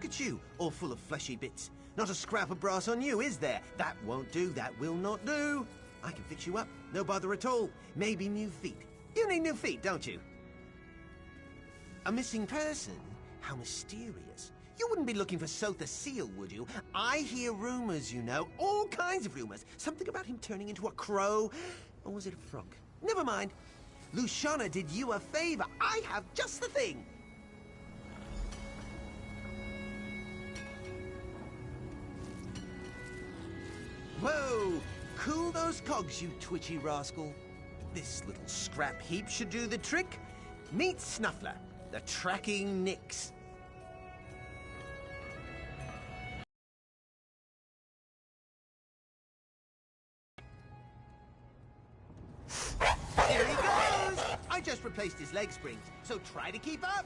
Look at you, all full of fleshy bits. Not a scrap of brass on you, is there? That won't do, that will not do. I can fix you up, no bother at all. Maybe new feet. You need new feet, don't you? A missing person? How mysterious. You wouldn't be looking for Sotha Seal, would you? I hear rumors, you know. All kinds of rumors. Something about him turning into a crow. Or was it a frog? Never mind. Luciana did you a favor. I have just the thing. Whoa! Cool those cogs, you twitchy rascal. This little scrap heap should do the trick. Meet Snuffler, the tracking nix. Here he goes! I just replaced his leg springs, so try to keep up.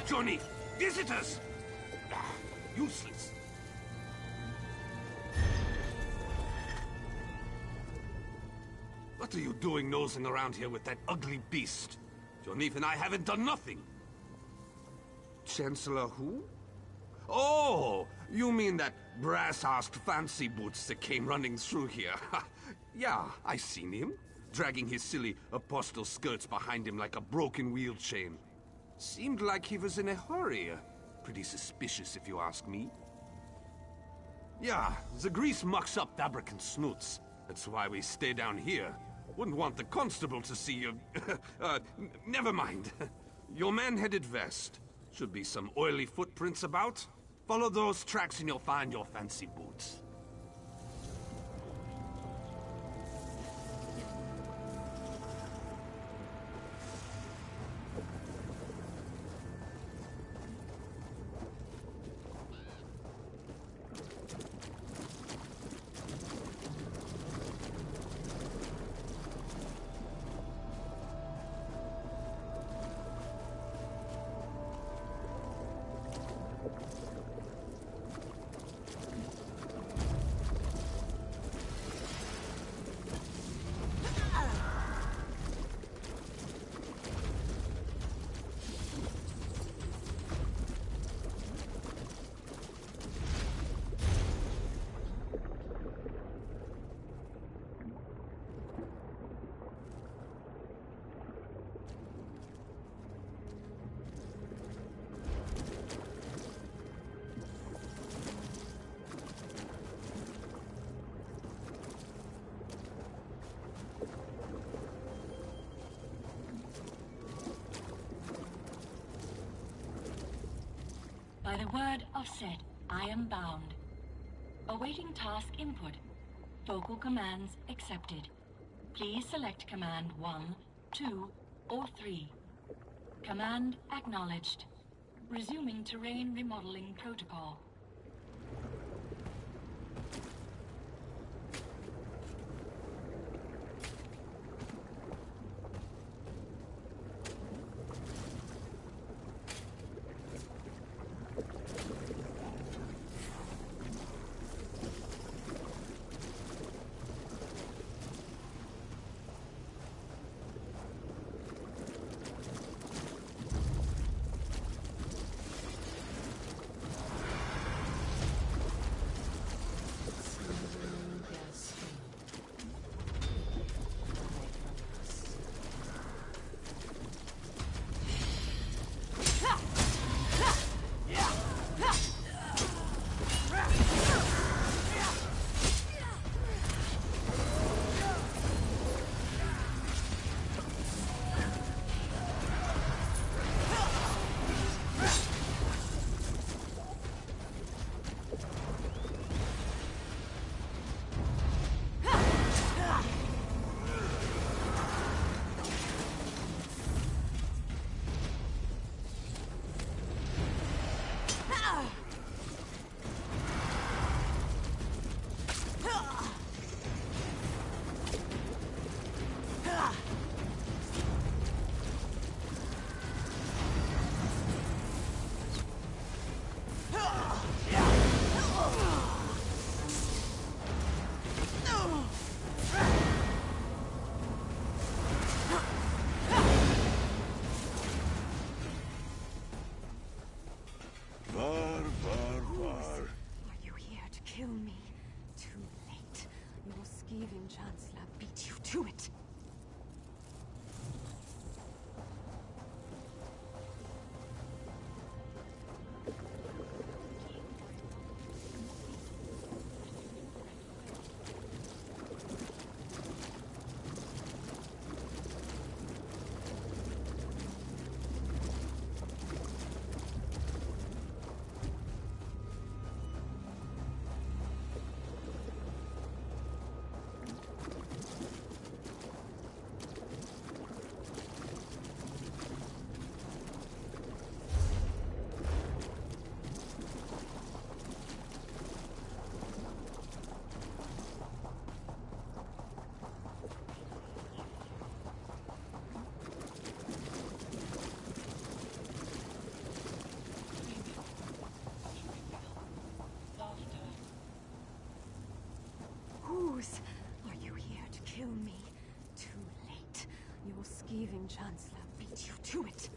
Johnny! Visitors! Useless. What are you doing nosing around here with that ugly beast? Johnif and I haven't done nothing. Chancellor who? Oh, you mean that brass-arsed fancy boots that came running through here. Yeah, I seen him, dragging his silly apostle skirts behind him like a broken wheel chain. Seemed like he was in a hurry. Pretty suspicious, if you ask me. Yeah, the grease mucks up Dabrakan snoots. That's why we stay down here. Wouldn't want the constable to see you. Never mind. Your man headed west. Should be some oily footprints about. Follow those tracks and you'll find your fancy boots. By the word of said, I am bound. Awaiting task input. Vocal commands accepted. Please select command 1, 2, or 3. Command acknowledged. Resuming terrain remodeling protocol. Chancellor beat you to it. Are you here to kill me? Too late. Your skeeving Chancellor beat you to it.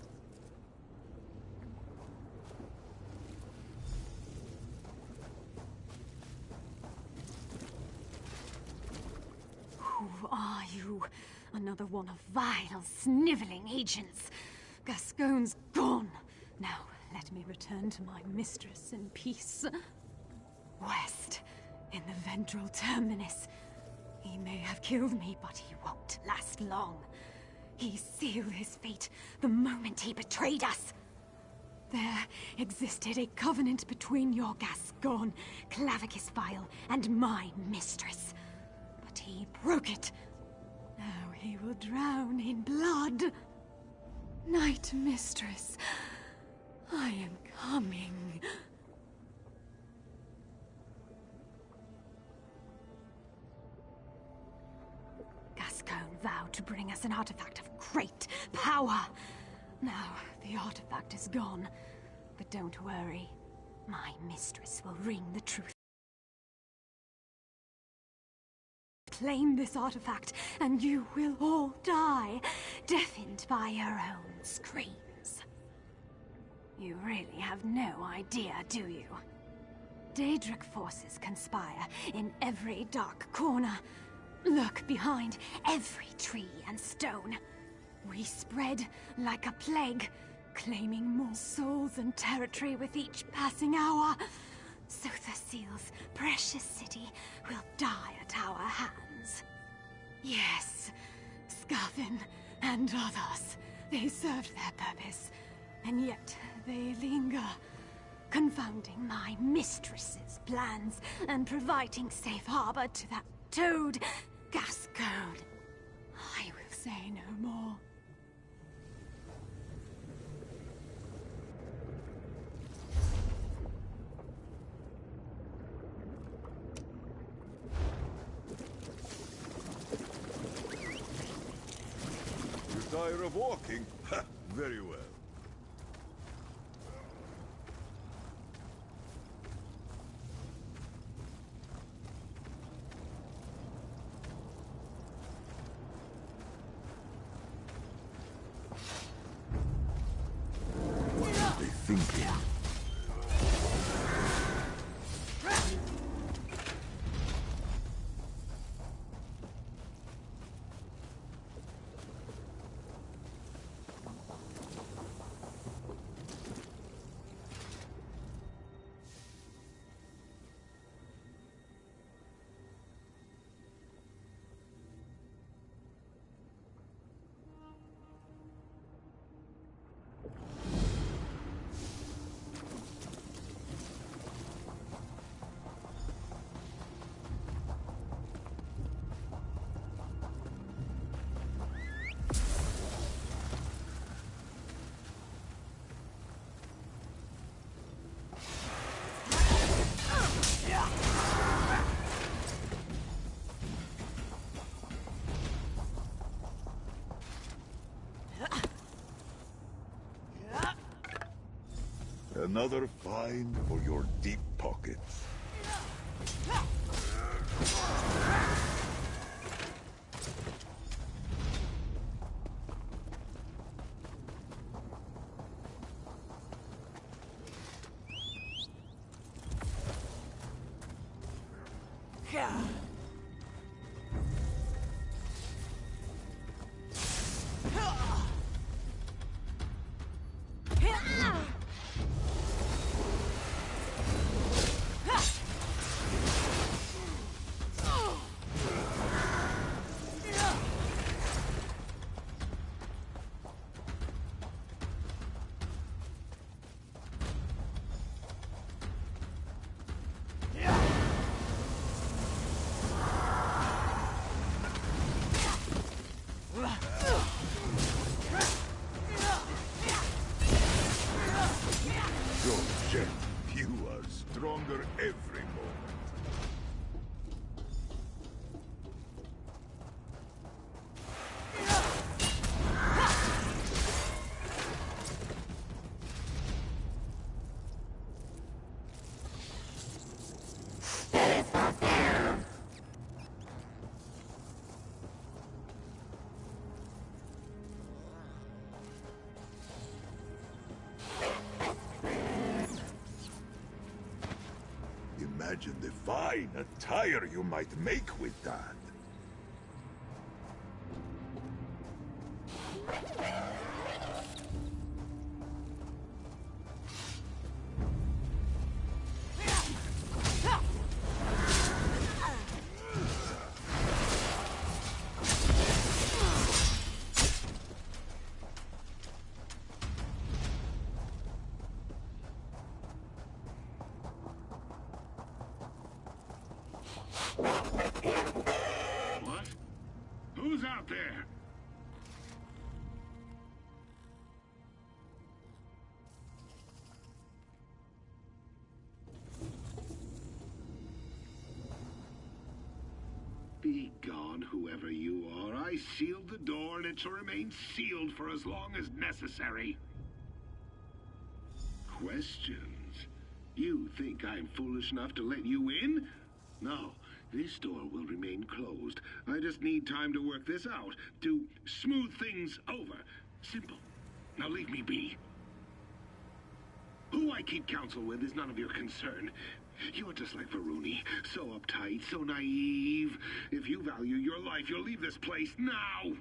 Who are you? Another one of vile, sniveling agents. Gascoigne's gone. Now, let me return to my mistress in peace. West. In the ventral terminus. He may have killed me, but he won't last long. He sealed his fate the moment he betrayed us. There existed a covenant between your Gascoigne, Clavicus Vile, and my mistress. But he broke it. Now he will drown in blood. Night Mistress, I am coming. Gascoigne vowed to bring us an artifact of great power. Now, the artifact is gone. But don't worry. My mistress will wring the truth. Claim this artifact, and you will all die, deafened by your own screams. You really have no idea, do you? Daedric forces conspire in every dark corner. Lurk behind every tree and stone. We spread like a plague, claiming more souls and territory with each passing hour. So the Seal's precious city will die at our hands. Yes, Scarfin and others, they served their purpose, and yet they linger. confounding my mistress's plans and providing safe harbor to that toad, Gascon. I will say no more. You're tired of walking? Ha! Very well. What are they thinking? Another find for your deep pockets. Stronger every moment. Imagine the fine attire you might make with that. What? Who's out there? Be gone, whoever you are. I sealed the door, and it shall remain sealed for as long as necessary. Questions? You think I'm foolish enough to let you in? No, this door will remain closed. I just need time to work this out, to smooth things over. Simple. Now leave me be. Who I keep counsel with is none of your concern. You're just like Varuni, so uptight, so naive. If you value your life, you'll leave this place now.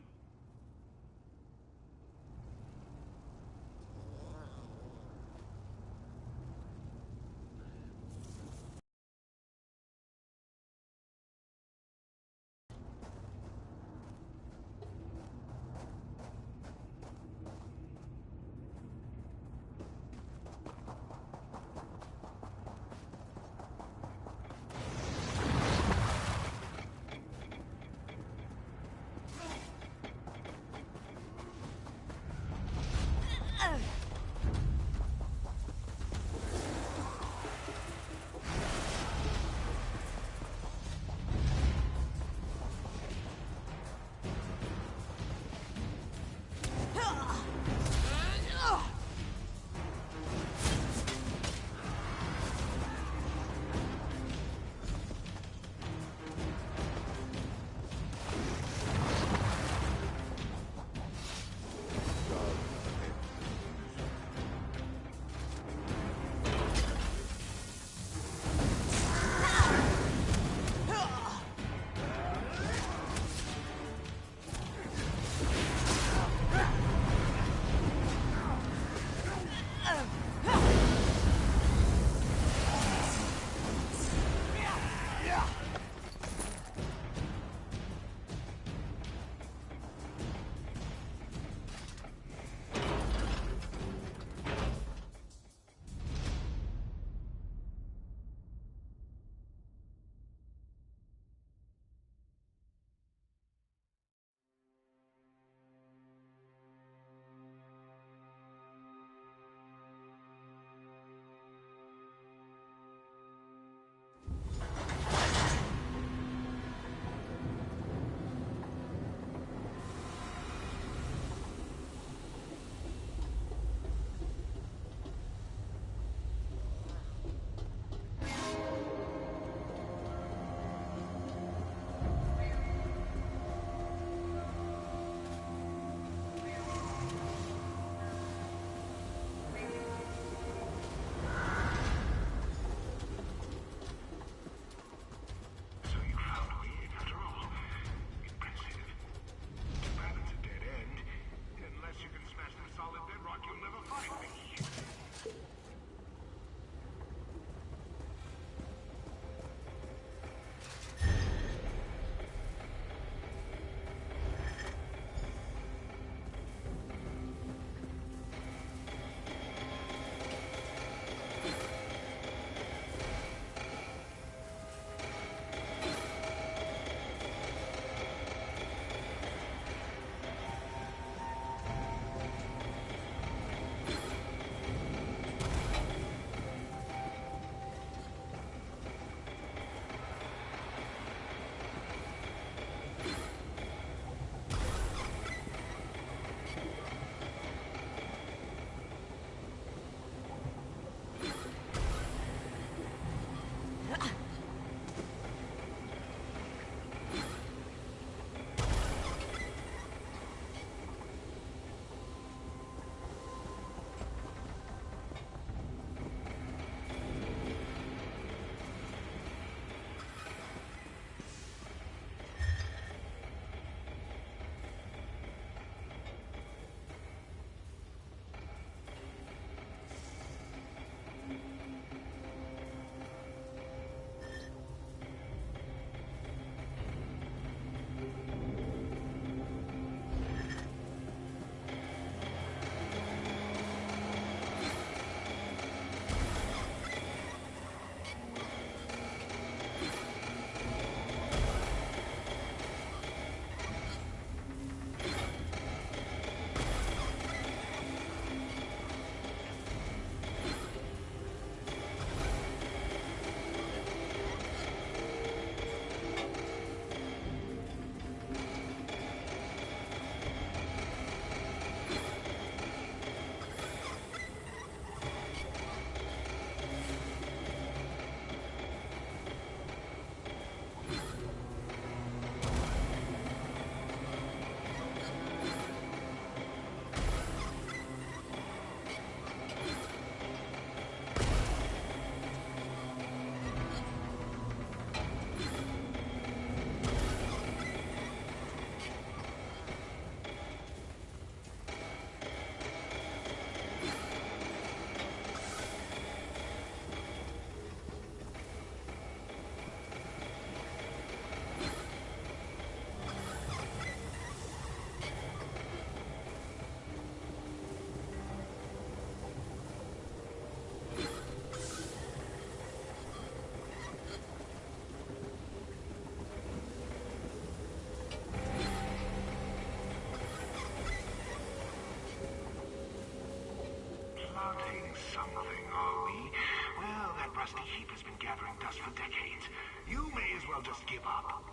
Spouting something, are we? Well, that rusty heap has been gathering dust for decades. You may as well just give up.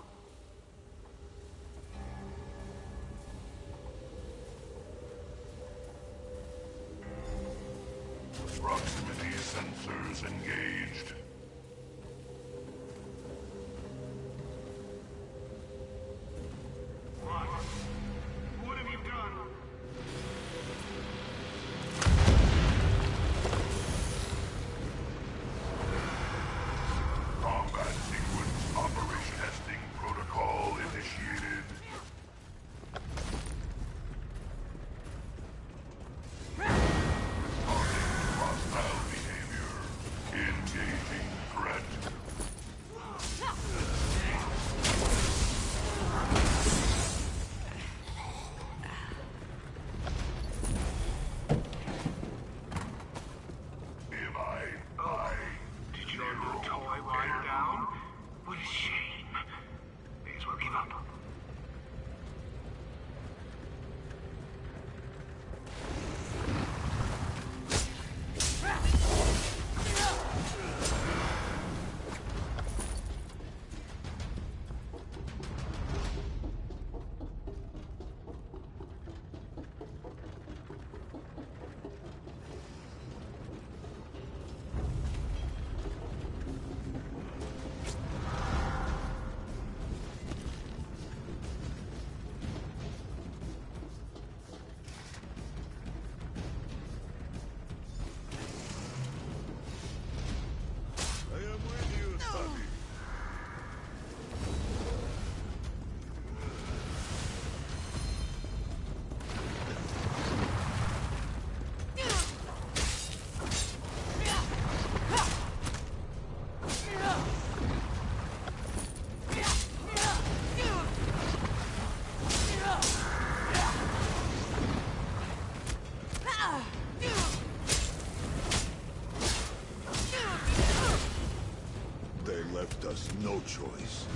Proximity sensors engaged. What? What have you done? Combat sequence operation testing protocol initiated. Hostile behavior. Engaging threat. Am I? Did your little toy wind down? What a shame. May as well give up. I am with you, Sonny. They left us no choice.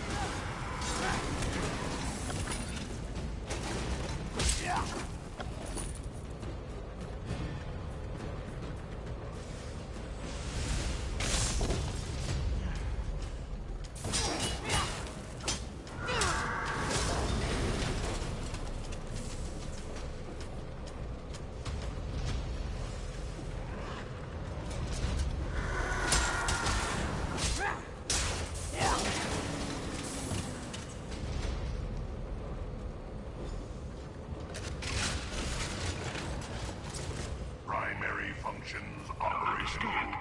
Primary functions operational. Understand.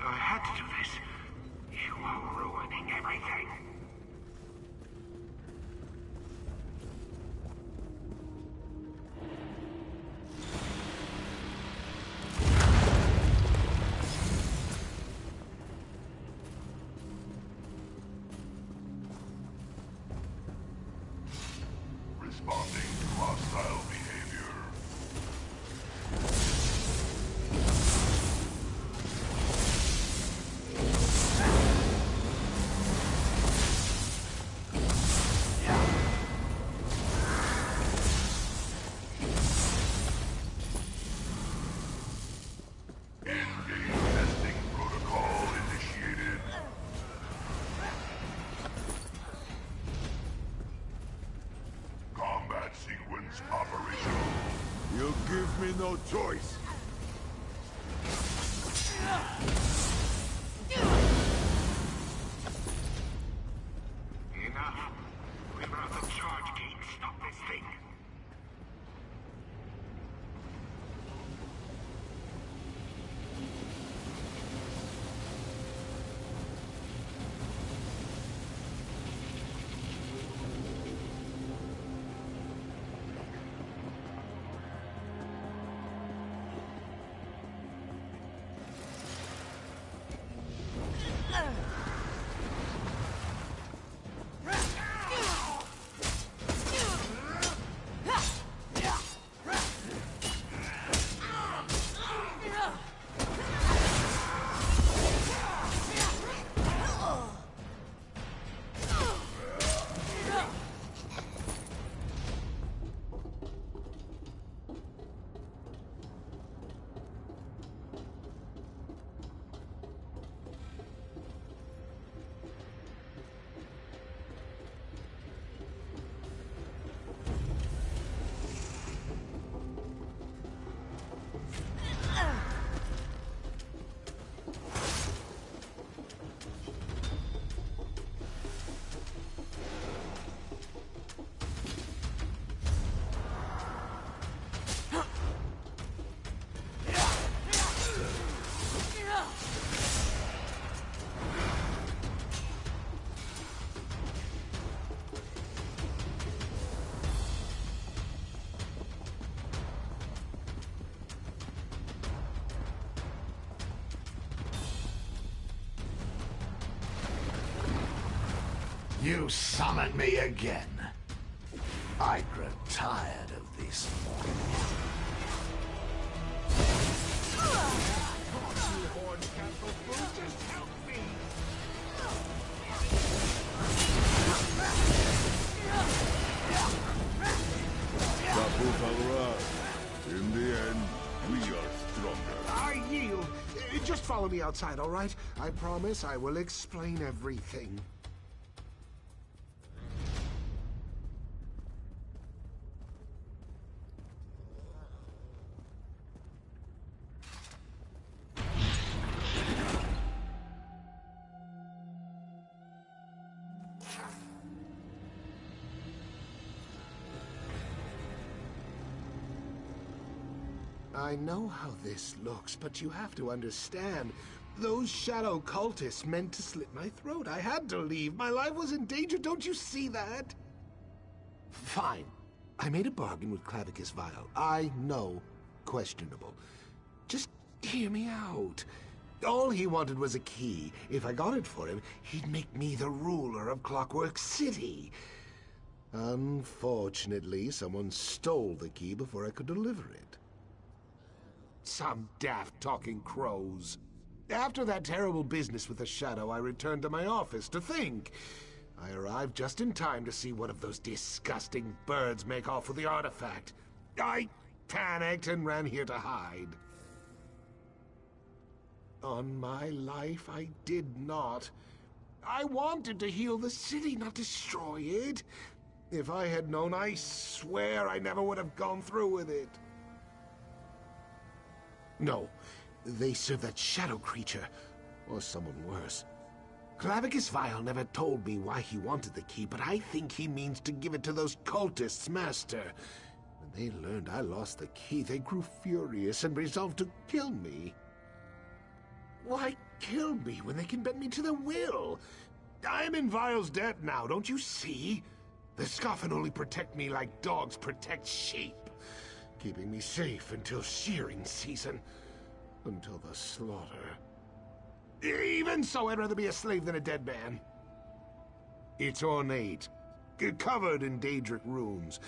I had to do this. You are ruining everything. Responding to hostile behavior. Engage testing protocol initiated. Combat sequence operational. You give me no choice. Enough. We've got the charge gate. Stop this thing. You summon me again. I grow tired of this. In the end, we are stronger. I yield. Just follow me outside, all right? I promise I will explain everything. I know how this looks, but you have to understand. Those shadow cultists meant to slit my throat. I had to leave. My life was in danger. Don't you see that? Fine. I made a bargain with Clavicus Vile. I know. Questionable. Just hear me out. All he wanted was a key. If I got it for him, he'd make me the ruler of Clockwork City. Unfortunately, someone stole the key before I could deliver it. Some daft talking crows. After that terrible business with the Shadow, I returned to my office to think. I arrived just in time to see one of those disgusting birds make off with the artifact. I panicked and ran here to hide. On my life, I did not. I wanted to heal the city, not destroy it. If I had known, I swear I never would have gone through with it. No, they serve that shadow creature, or someone worse. Clavicus Vile never told me why he wanted the key, but I think he means to give it to those cultists, Master. When they learned I lost the key, they grew furious and resolved to kill me. Why kill me when they can bend me to their will? I am in Vile's debt now, don't you see? The Scoffin only protect me like dogs protect sheep, keeping me safe until shearing season, until the slaughter. Even so, I'd rather be a slave than a dead man. It's ornate, covered in Daedric runes.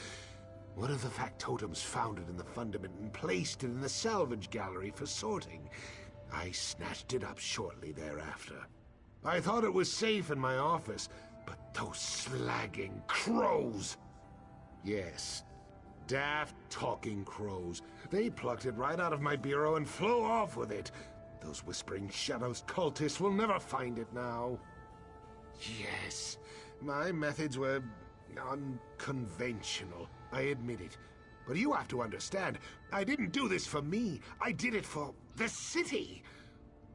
One of the factotums found it in the fundament and placed it in the salvage gallery for sorting. I snatched it up shortly thereafter. I thought it was safe in my office, but those slagging crows... Yes, daft talking crows. They plucked it right out of my bureau and flew off with it. Those Whispering Shadows cultists will never find it now. Yes, my methods were unconventional, I admit it. But you have to understand, I didn't do this for me. I did it for the city.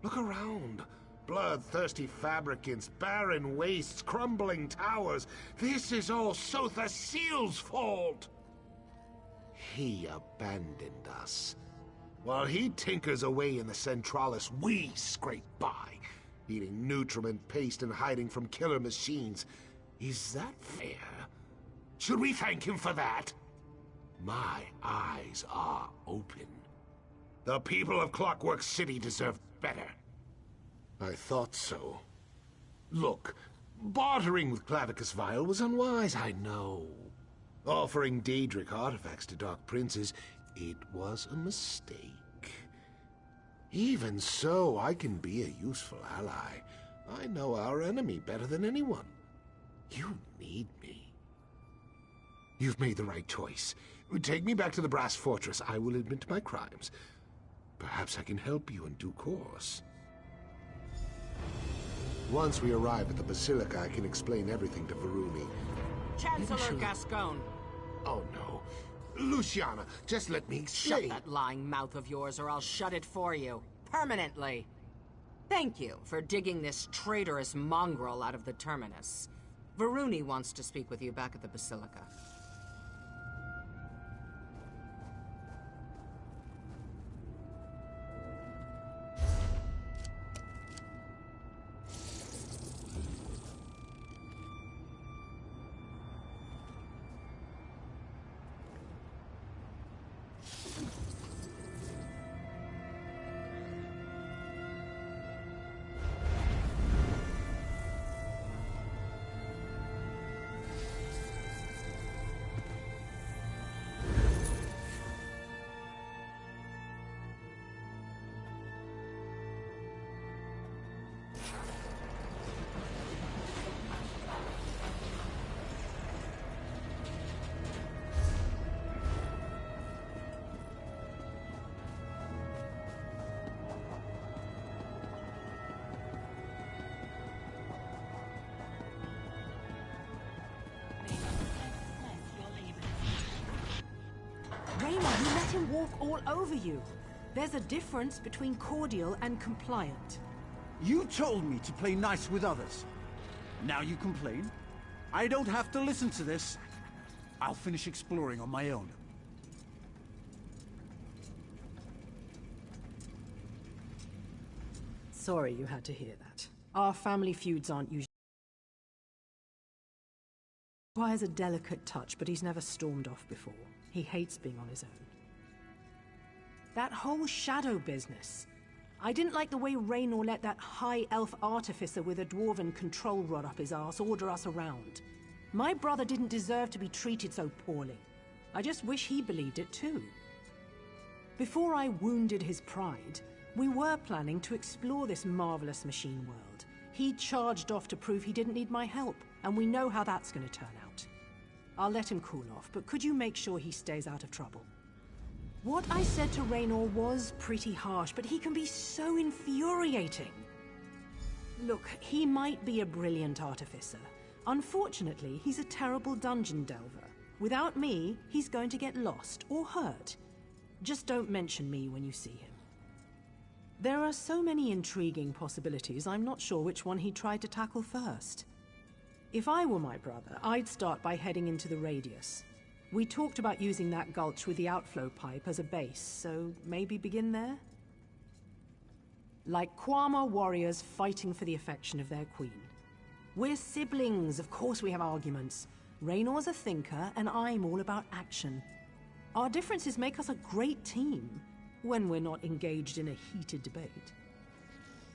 Look around. Bloodthirsty fabricants, barren wastes, crumbling towers. This is all Sotha Seal's fault. He abandoned us. While he tinkers away in the Centralis, we scrape by, eating nutriment paste and hiding from killer machines. Is that fair? Should we thank him for that? My eyes are open. The people of Clockwork City deserve better. I thought so. Look, bartering with Clavicus Vile was unwise, I know. Offering Daedric artifacts to Dark Princes, it was a mistake. Even so, I can be a useful ally. I know our enemy better than anyone. You need me. You've made the right choice. Take me back to the Brass Fortress. I will admit to my crimes. Perhaps I can help you in due course. Once we arrive at the Basilica, I can explain everything to Varuni. Chancellor Gascon. Oh, no. Luciana, just let me Shut say... that lying mouth of yours or I'll shut it for you. Permanently. Thank you for digging this traitorous mongrel out of the Terminus. Varuni wants to speak with you back at the Basilica. him walk all over you. There's a difference between cordial and compliant. You told me to play nice with others. Now you complain? I don't have to listen to this. I'll finish exploring on my own. Sorry you had to hear that. Our family feuds aren't usually... Requires a delicate touch, but he's never stormed off before. He hates being on his own. That whole shadow business. I didn't like the way Raynor let that high elf artificer with a dwarven control rod up his arse order us around. My brother didn't deserve to be treated so poorly. I just wish he believed it too. Before I wounded his pride, we were planning to explore this marvelous machine world. He charged off to prove he didn't need my help, and we know how that's going to turn out. I'll let him cool off, but could you make sure he stays out of trouble? What I said to Raynor was pretty harsh, but he can be so infuriating. Look, he might be a brilliant artificer. Unfortunately, he's a terrible dungeon delver. Without me, he's going to get lost or hurt. Just don't mention me when you see him. There are so many intriguing possibilities, I'm not sure which one he'd try to tackle first. If I were my brother, I'd start by heading into the radius. We talked about using that gulch with the outflow pipe as a base, so maybe begin there? Like Kwama warriors fighting for the affection of their queen. We're siblings, of course we have arguments. Raynor's a thinker, and I'm all about action. Our differences make us a great team, when we're not engaged in a heated debate.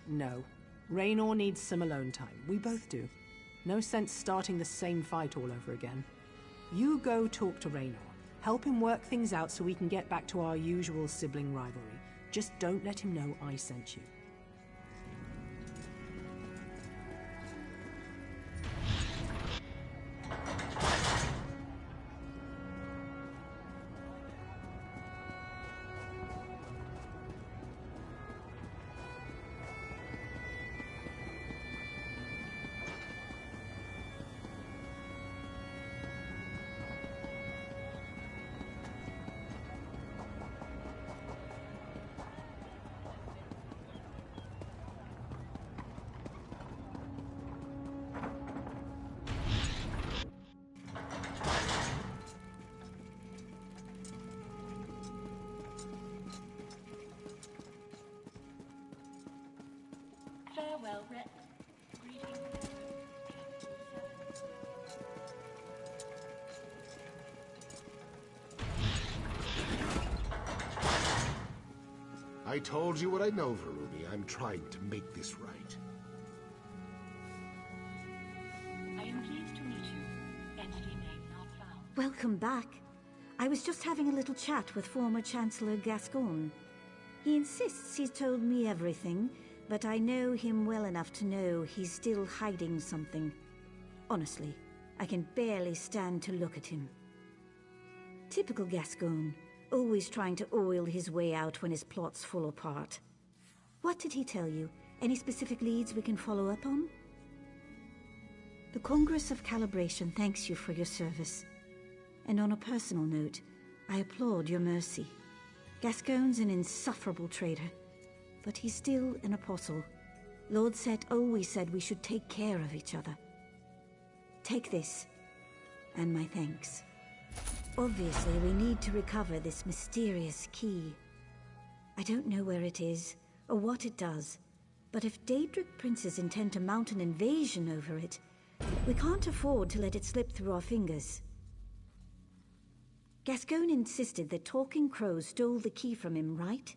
No, Raynor needs some alone time. We both do. No sense starting the same fight all over again. You go talk to Raynor. Help him work things out so we can get back to our usual sibling rivalry. Just don't let him know I sent you. Farewell, Red. Greetings. I told you what I know, Varuni. I'm trying to make this right. I am pleased to meet you. Entity name not found. Welcome back. I was just having a little chat with former Chancellor Gascoigne. He insists he's told me everything, but I know him well enough to know he's still hiding something. Honestly, I can barely stand to look at him. Typical Gascoigne, always trying to oil his way out when his plots fall apart. What did he tell you? Any specific leads we can follow up on? The Congress of Calibration thanks you for your service. And on a personal note, I applaud your mercy. Gascoigne's an insufferable traitor, but he's still an apostle. Lord Set always said we should take care of each other. Take this, and my thanks. Obviously, we need to recover this mysterious key. I don't know where it is, or what it does, but if Daedric princes intend to mount an invasion over it, we can't afford to let it slip through our fingers. Gascoigne insisted that Talking Crows stole the key from him, right?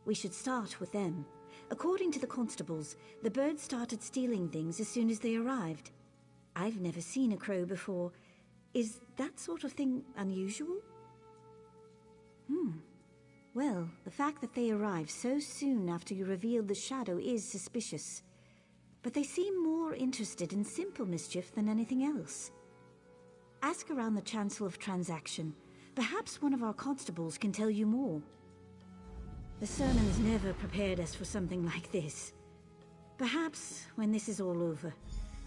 We should start with them. According to the constables, the birds started stealing things as soon as they arrived. I've never seen a crow before. Is that sort of thing unusual? Well, the fact that they arrived so soon after you revealed the shadow is suspicious. But they seem more interested in simple mischief than anything else. Ask around the Chancel of Transaction. Perhaps one of our constables can tell you more. The sermons never prepared us for something like this. Perhaps, when this is all over,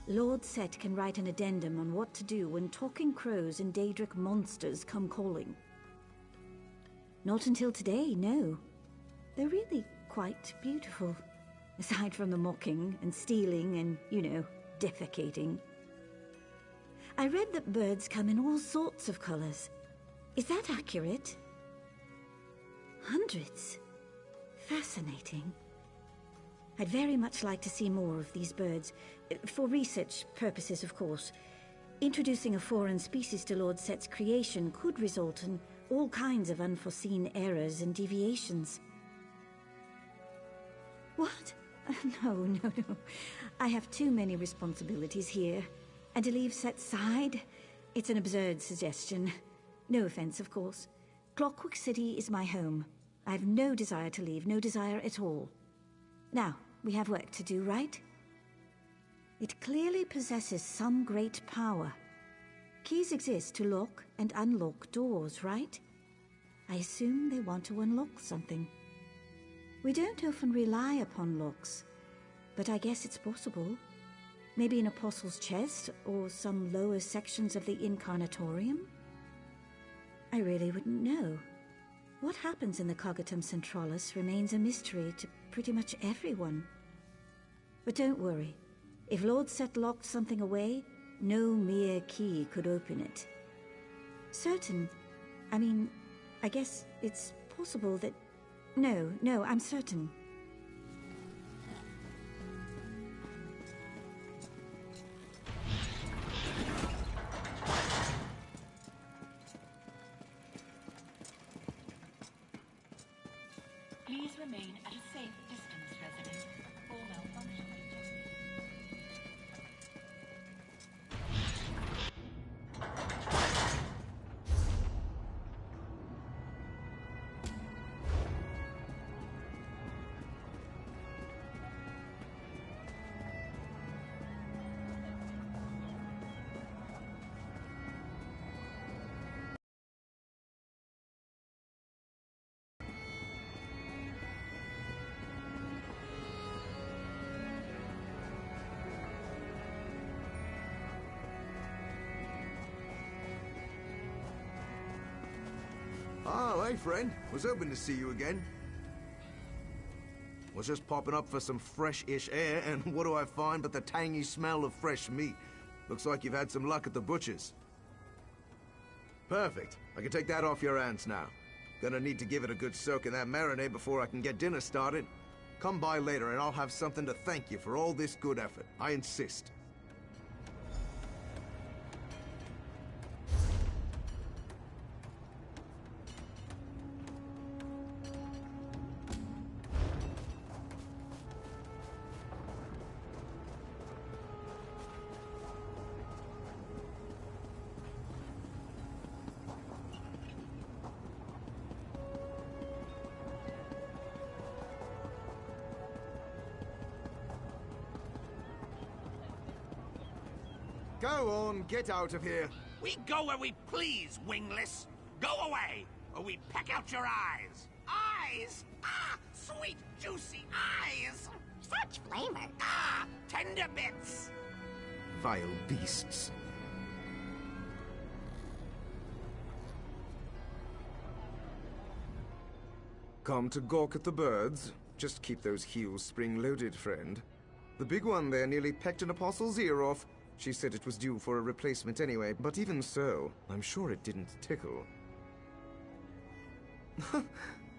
Lord Set can write an addendum on what to do when Talking Crows and Daedric monsters come calling. Not until today, no. They're really quite beautiful. Aside from the mocking and stealing and, you know, defecating. I read that birds come in all sorts of colors. Is that accurate? Hundreds. Fascinating. I'd very much like to see more of these birds. For research purposes, of course. Introducing a foreign species to Lord Set's creation could result in all kinds of unforeseen errors and deviations. What? No. I have too many responsibilities here. And to leave Set's side? It's an absurd suggestion. No offense, of course. Clockwork City is my home. I have no desire to leave, no desire at all. Now, we have work to do, right? It clearly possesses some great power. Keys exist to lock and unlock doors, right? I assume they want to unlock something. We don't often rely upon locks, but I guess it's possible. Maybe an apostle's chest, or some lower sections of the Incarnatorium? I really wouldn't know. What happens in the Cogitum Centralis remains a mystery to pretty much everyone. But don't worry. If Lord Set locked something away, no mere key could open it. Certain. I guess it's possible that... No, I'm certain. Please remain at a safe distance, resident. All malfunction. Oh, hey, friend. Was hoping to see you again. Was just popping up for some fresh-ish air, and what do I find but the tangy smell of fresh meat? Looks like you've had some luck at the butcher's. Perfect. I can take that off your hands now. Gonna need to give it a good soak in that marinade before I can get dinner started. Come by later and I'll have something to thank you for all this good effort. I insist. Go on, get out of here. We go where we please, wingless. Go away, or we peck out your eyes. Eyes? Ah, sweet, juicy eyes. Such flavor. Ah, tender bits. Vile beasts. Come to gawk at the birds? Just keep those heels spring-loaded, friend. The big one there nearly pecked an apostle's ear off. She said it was due for a replacement anyway, but even so, I'm sure it didn't tickle.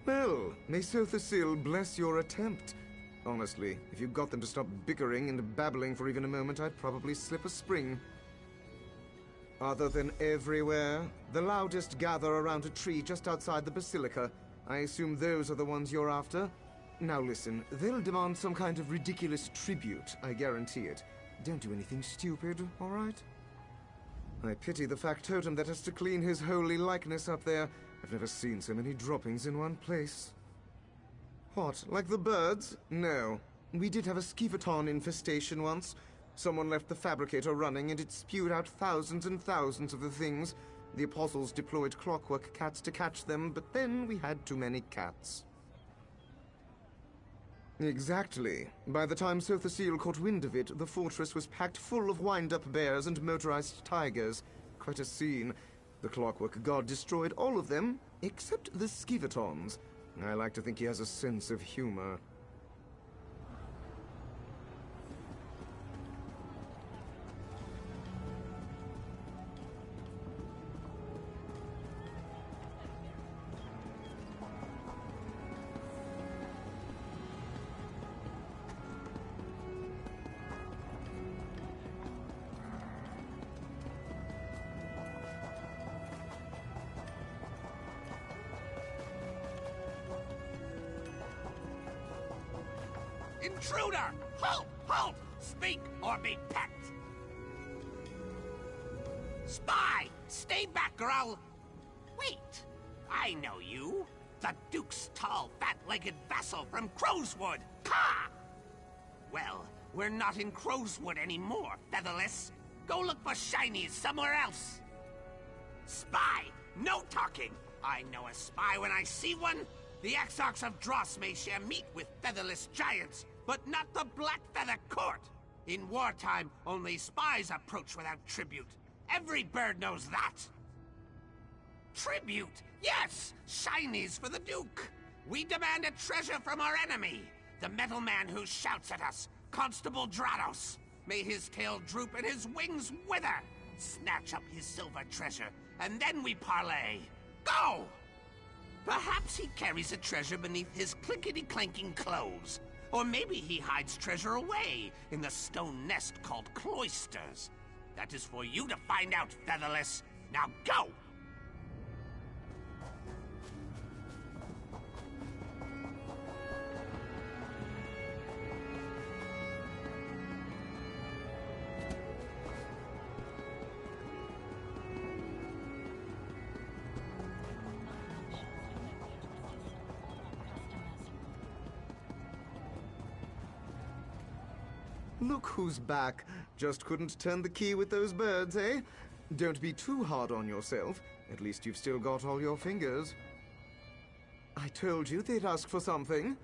Well, may Sothasil bless your attempt. Honestly, if you got them to stop bickering and babbling for even a moment, I'd probably slip a spring. Other than everywhere, the loudest gather around a tree just outside the Basilica. I assume those are the ones you're after? Now listen, they'll demand some kind of ridiculous tribute, I guarantee it. Don't do anything stupid, all right? I pity the factotum that has to clean his holy likeness up there. I've never seen so many droppings in one place. What, like the birds? No. We did have a skeevaton infestation once. Someone left the fabricator running and it spewed out thousands and thousands of the things. The apostles deployed clockwork cats to catch them, but then we had too many cats. Exactly. By the time Sothasil caught wind of it, the fortress was packed full of wind-up bears and motorized tigers. Quite a scene. The Clockwork God destroyed all of them, except the Skivatons. I like to think he has a sense of humor. Intruder! Halt! Halt! Speak or be pecked! Spy! Stay back or I'll... Wait! I know you. The Duke's tall, fat-legged vassal from Crowswood. Ha! Well, we're not in Crowswood anymore, Featherless. Go look for shinies somewhere else. Spy! No talking! I know a spy when I see one. The Exarchs of Dross may share meat with featherless giants, but not the Black Feather Court. In wartime, only spies approach without tribute. Every bird knows that. Tribute? Yes! Shinies for the Duke. We demand a treasure from our enemy, the metal man who shouts at us, Constable Drados. May his tail droop and his wings wither. Snatch up his silver treasure, and then we parley. Go! Perhaps he carries a treasure beneath his clinkety-clanking clothes. Or maybe he hides treasure away in the stone nest called cloisters. That is for you to find out, Featherless. Now go! Look who's back. Just couldn't turn the key with those birds, eh? Don't be too hard on yourself. At least you've still got all your fingers. I told you they'd ask for something.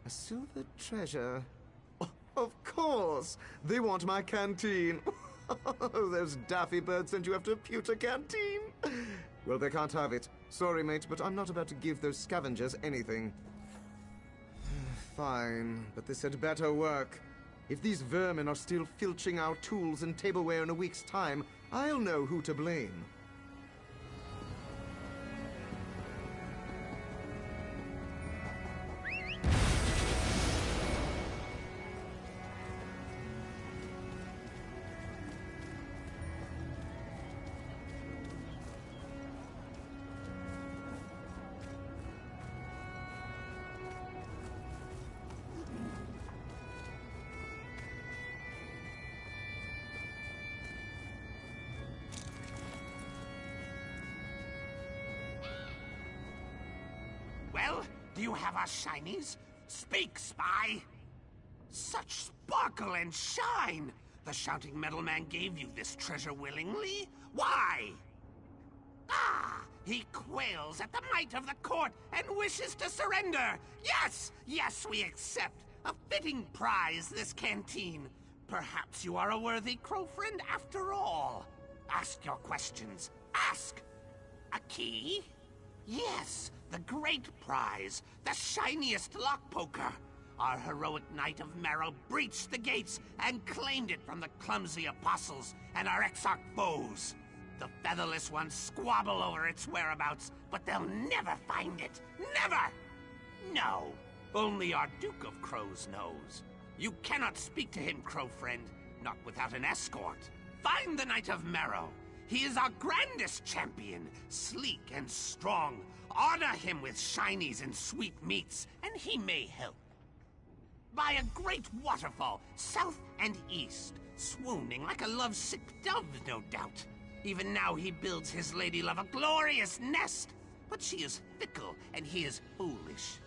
A silver treasure. Oh, of course! They want my canteen. Oh, those daffy birds sent you after a pewter canteen. Well, they can't have it. Sorry, mate, but I'm not about to give those scavengers anything. Fine, but this had better work. If these vermin are still filching our tools and tableware in a week's time, I'll know who to blame. Well, do you have our shinies? Speak, spy! Such sparkle and shine! The shouting metal man gave you this treasure willingly? Why? Ah! He quails at the might of the court and wishes to surrender! Yes! Yes, we accept! A fitting prize, this canteen. Perhaps you are a worthy crow friend after all. Ask your questions. Ask! A key? Yes, the great prize, the shiniest lockpoker. Our heroic Knight of Marrow breached the gates and claimed it from the clumsy apostles and our Exarch foes. The featherless ones squabble over its whereabouts, but they'll never find it. Never! No, only our Duke of Crows knows. You cannot speak to him, crow friend, not without an escort. Find the Knight of Marrow. He is our grandest champion, sleek and strong. Honor him with shinies and sweet meats, and he may help. By a great waterfall, south and east, swooning like a lovesick dove, no doubt. Even now he builds his lady love a glorious nest, but she is fickle and he is foolish.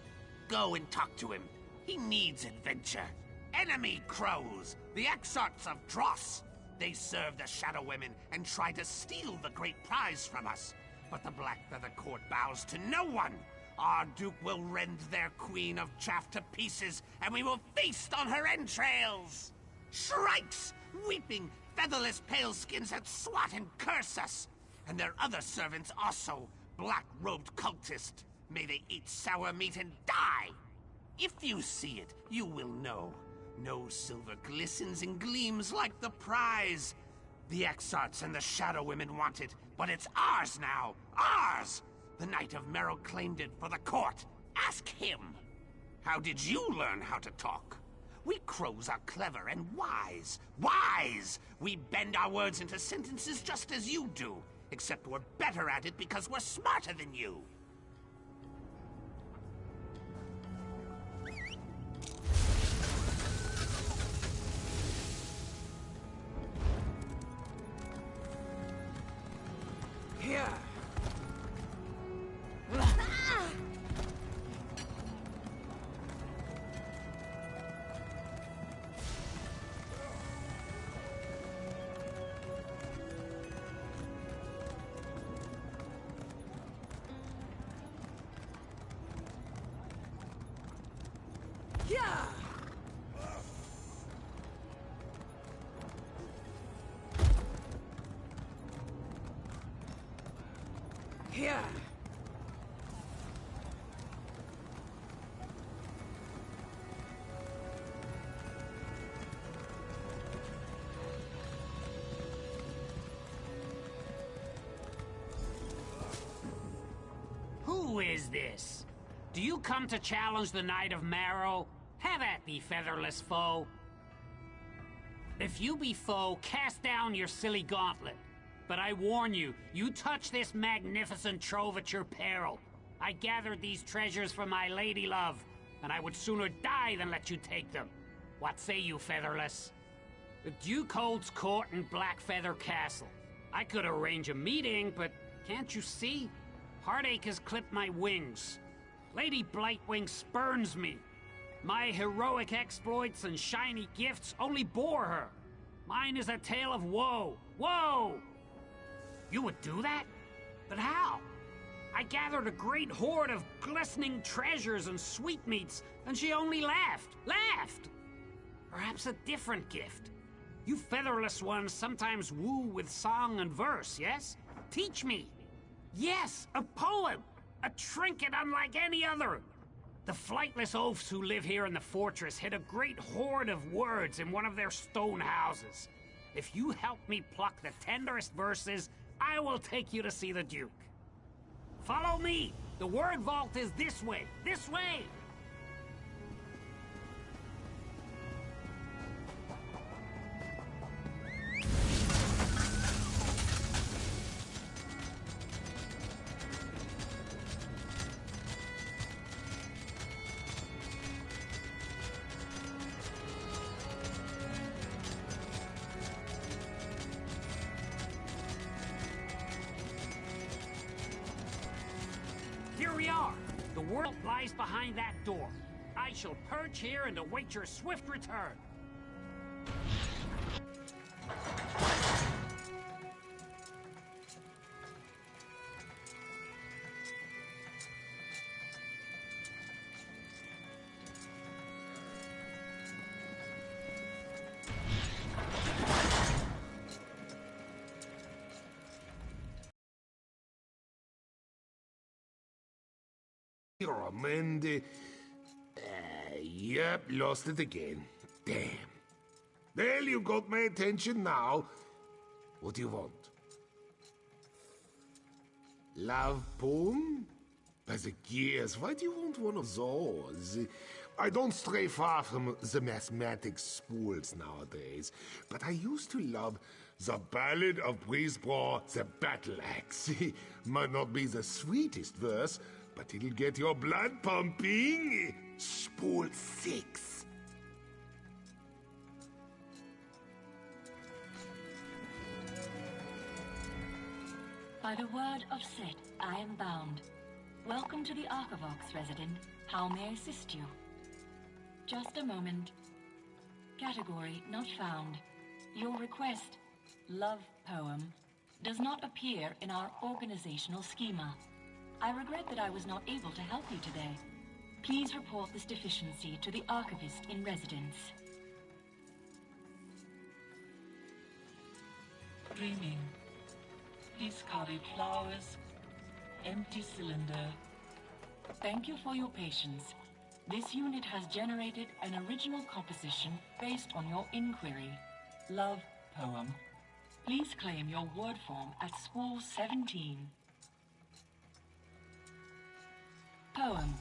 Go and talk to him. He needs adventure. Enemy crows, the Exarchs of Dross. They serve the Shadow Women and try to steal the great prize from us. But the Black Feather Court bows to no one. Our Duke will rend their queen of chaff to pieces, and we will feast on her entrails. Shrikes, weeping, featherless paleskins that swat and curse us. and their other servants also. Black-robed cultists. May they eat sour meat and die! If you see it, you will know. No silver glistens and gleams like the prize. The Exarchs and the Shadow Women want it, but it's ours now! Ours! The Knight of Merrill claimed it for the court. Ask him! How did you learn how to talk? We crows are clever and wise. Wise! We bend our words into sentences just as you do. Except we're better at it because we're smarter than you. Here. Here. Who is this? Do you come to challenge the Knight of Marrow? Have at thee, featherless foe. If you be foe, cast down your silly gauntlet. But I warn you, you touch this magnificent trove at your peril. I gathered these treasures for my lady love, and I would sooner die than let you take them. What say you, featherless? The Duke holds court in Blackfeather Castle. I could arrange a meeting, but can't you see? Heartache has clipped my wings. Lady Blightwing spurns me. My heroic exploits and shiny gifts only bore her. Mine is a tale of woe. Woe! You would do that? But how? I gathered a great hoard of glistening treasures and sweetmeats, and she only laughed. Laughed! Perhaps a different gift. You featherless ones sometimes woo with song and verse, yes? Teach me. Yes, a poem! A trinket unlike any other! The flightless oafs who live here in the fortress hid a great hoard of words in one of their stone houses. If you help me pluck the tenderest verses, I will take you to see the Duke. Follow me! The word vault is this way! This way! Here we are. The world lies behind that door. I shall perch here and await your swift return. Mendy. Yep, lost it again. Damn. Well, you got my attention now. What do you want? Love poem? By the gears, why do you want one of those? I don't stray far from the mathematics spools nowadays, but I used to love the Ballad of Breezeborough, the Battle Axe. Might not be the sweetest verse, but it'll get your blood pumping. Spool 6. By the word of Set, I am bound. Welcome to the Archivox, resident. How may I assist you? Just a moment. Category not found. Your request, love poem, does not appear in our organizational schema. I regret that I was not able to help you today. Please report this deficiency to the archivist in residence. Dreaming. discarded flowers, empty cylinder. Thank you for your patience. This unit has generated an original composition based on your inquiry. Love poem. Please claim your word form at Spool 17. Poem.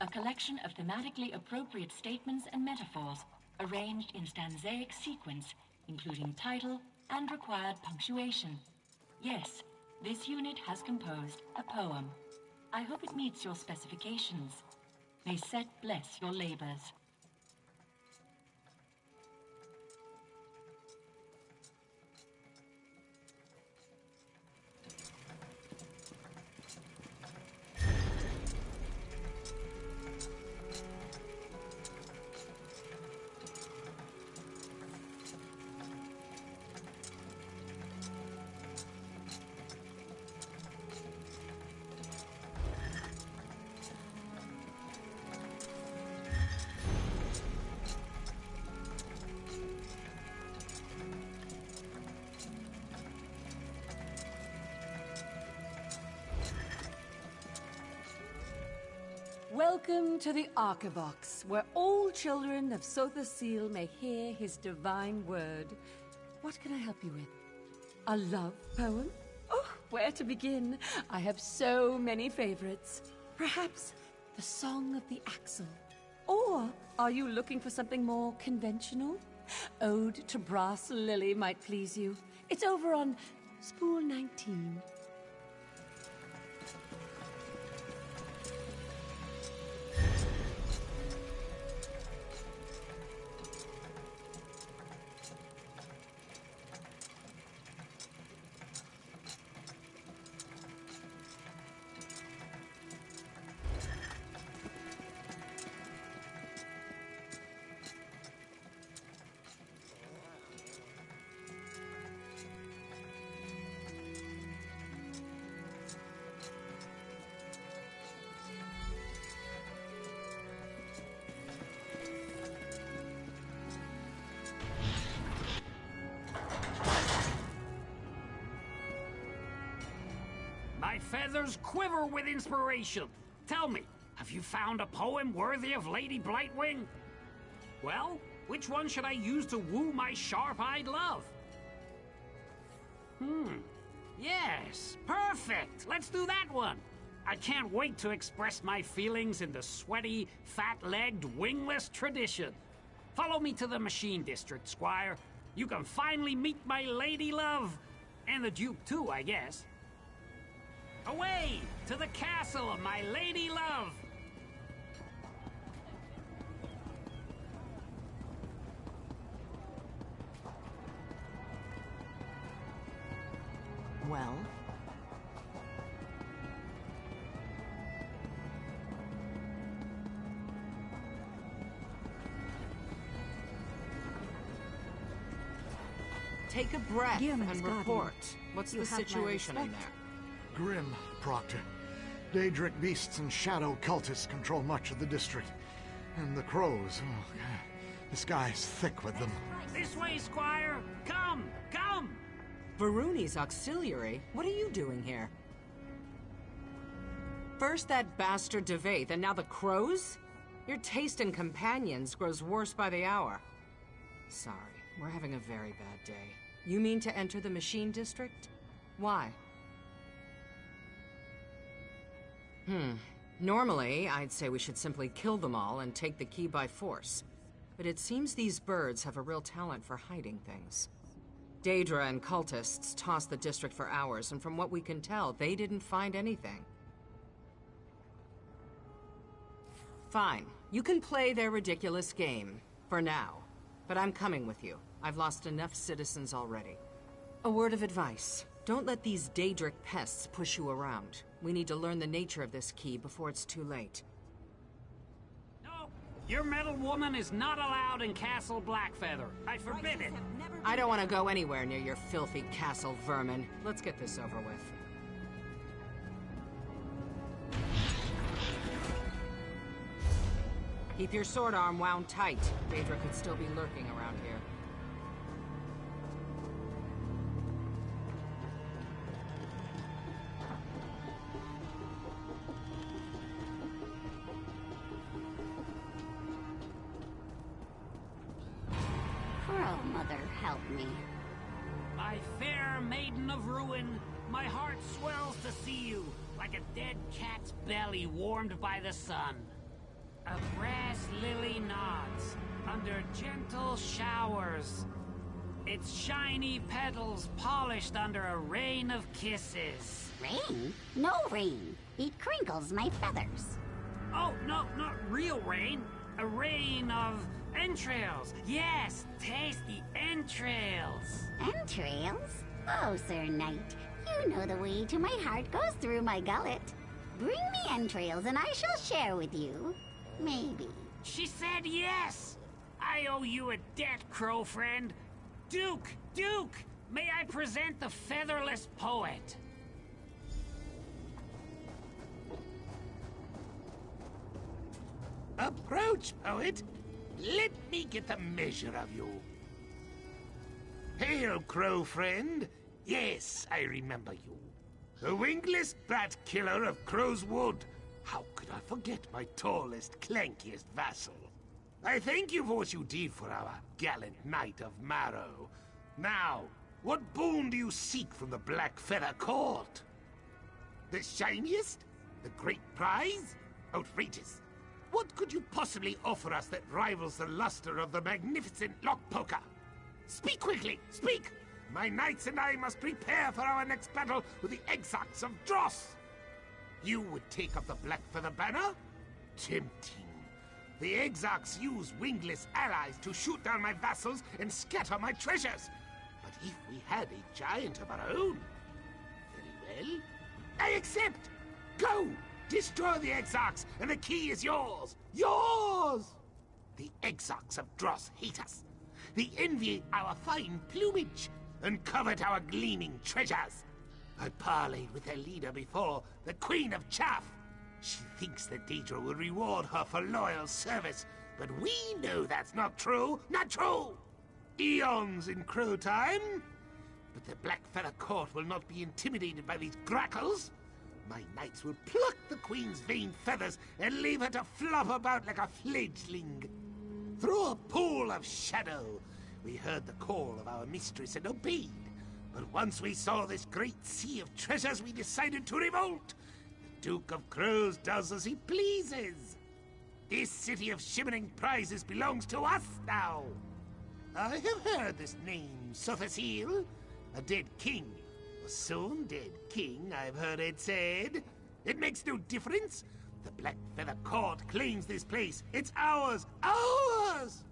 A collection of thematically appropriate statements and metaphors arranged in stanzaic sequence, including title and required punctuation. Yes, this unit has composed a poem. I hope it meets your specifications. May Set bless your labors. Welcome to the Archivox, where all children of Sothasil may hear his divine word. What can I help you with? A love poem? Oh, where to begin? I have so many favorites. Perhaps the Song of the Axle. Or are you looking for something more conventional? Ode to Brass Lily might please you. It's over on Spool 19. My feathers quiver with inspiration. Tell me, have you found a poem worthy of Lady Blightwing? Well, which one should I use to woo my sharp-eyed love? Yes, perfect. Let's do that one. I can't wait to express my feelings in the sweaty, fat-legged, wingless tradition. Follow me to the machine district, Squire. You can finally meet my lady love. And the Duke, too, I guess. Away to the castle of my lady love! Well? Take a breath and report. What's the situation in there? Grim, Proctor. Daedric beasts and shadow cultists control much of the district. And the crows, oh, God, the sky's thick with them. This way, Squire! Come! Come! Varuni's auxiliary? What are you doing here? First that bastard Devaith, and now the crows? Your taste in companions grows worse by the hour. Sorry, we're having a very bad day. You mean to enter the machine district? Why? Normally, I'd say we should simply kill them all and take the key by force. But it seems these birds have a real talent for hiding things. Daedra and cultists tossed the district for hours, and from what we can tell, they didn't find anything. Fine. You can play their ridiculous game. For now. But I'm coming with you. I've lost enough citizens already. A word of advice. Don't let these Daedric pests push you around. We need to learn the nature of this key before it's too late. No! Your metal woman is not allowed in Castle Blackfeather. I forbid it! I don't want to go anywhere near your filthy castle vermin. Let's get this over with. Keep your sword arm wound tight. Daedra could still be lurking around here. Mother help me. My fair maiden of ruin, my heart swells to see you, like a dead cat's belly warmed by the sun. A brass lily nods under gentle showers, its shiny petals polished under a rain of kisses. Rain? No rain. It crinkles my feathers. Oh, no, not real rain. A rain of entrails. Yes, tasty entrails. Entrails? Oh, Sir Knight, you know the way to my heart goes through my gullet. Bring me entrails and I shall share with you. Maybe. She said yes. I owe you a debt, crow friend. Duke, may I present the featherless poet? Approach, poet. Let me get the measure of you. Hail, crow friend. Yes, I remember you. The wingless bat killer of Crow's Wood. How could I forget my tallest, clankiest vassal? I thank you for what you did for our gallant knight of Marrow. Now, what boon do you seek from the Black Feather Court? The shiniest? The great prize? Outrageous. What could you possibly offer us that rivals the luster of the magnificent Lockpoker? Speak quickly! Speak! My knights and I must prepare for our next battle with the Exarchs of Dross! You would take up the Black Feather banner? Tempting. The Exarchs use wingless allies to shoot down my vassals and scatter my treasures. But if we had a giant of our own... Very well. I accept! Go! Destroy the Exarchs, and the key is yours! Yours! The Exarchs of Dross hate us. They envy our fine plumage and covet our gleaming treasures. I parleyed with their leader before, the Queen of Chaff. She thinks that Daedra will reward her for loyal service, but we know that's not true. Not true! Eons in Crow time. But the Black Feather Court will not be intimidated by these grackles. My knights will pluck the Queen's vain feathers and leave her to flop about like a fledgling. Through a pool of shadow, we heard the call of our mistress and obeyed. But once we saw this great sea of treasures, we decided to revolt. The Duke of Crows does as he pleases. This city of shimmering prizes belongs to us now. I have heard this name, Sothasil. A dead king. A soon dead king, I've heard it said. It makes no difference. The Black Feather Court claims this place. It's ours! Ours!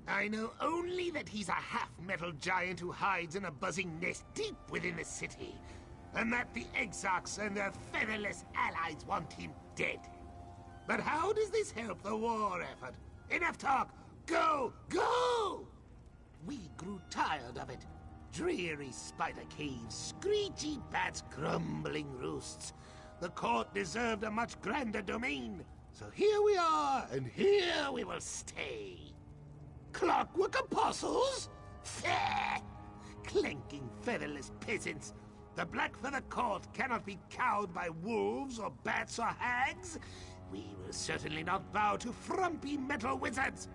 I know only that he's a half-metal giant who hides in a buzzing nest deep within the city, and that the Exarchs and their featherless allies want him dead. But how does this help the war effort? Enough talk! Go! Go! We grew tired of it. Dreary spider caves, screechy bats, grumbling roosts. The court deserved a much grander domain. So here we are, and here we will stay. Clockwork apostles? Fair! Clanking featherless peasants. The Black Feather Court cannot be cowed by wolves or bats or hags. We will certainly not bow to frumpy metal wizards.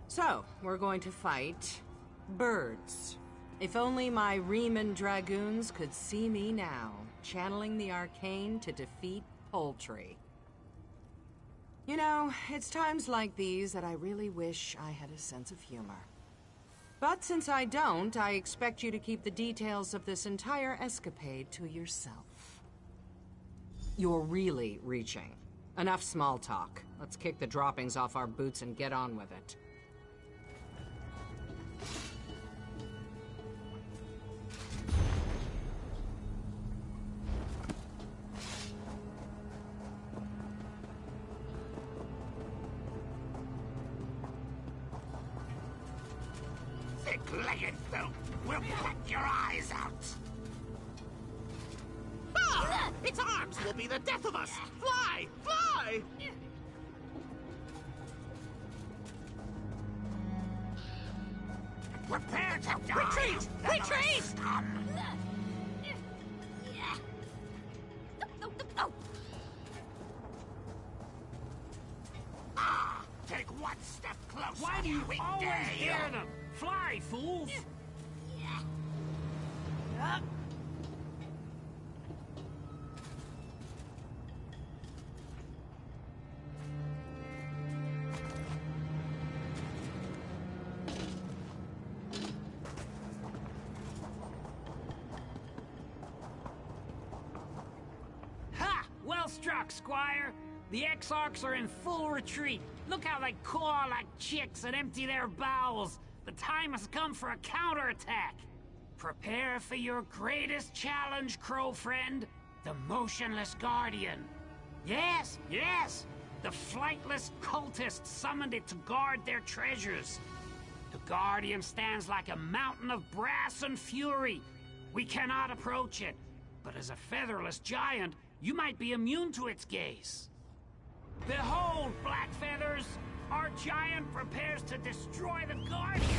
So, we're going to fight birds. If only my Riemann Dragoons could see me now, channeling the arcane to defeat poultry. You know, it's times like these that I really wish I had a sense of humor. But since I don't, I expect you to keep the details of this entire escapade to yourself. You're really reaching. Enough small talk. Let's kick the droppings off our boots and get on with it. Thick-legged folk will pluck your eyes out. Ah! Its arms will be the death of us! Fly! Fly! Prepare to die! Retreat! Retreat! Ah! Take Why do you always dare them? Fly, fools! Ha! Well struck, Squire. The Exarchs are in full retreat. Look how they caw like chicks and empty their bowels. The time has come for a counterattack. Prepare for your greatest challenge, Crow friend. The Motionless Guardian. Yes, yes! The flightless cultists summoned it to guard their treasures. The Guardian stands like a mountain of brass and fury. We cannot approach it. But as a featherless giant, you might be immune to its gaze. Behold, Black Feathers! Our giant prepares to destroy the Guardian!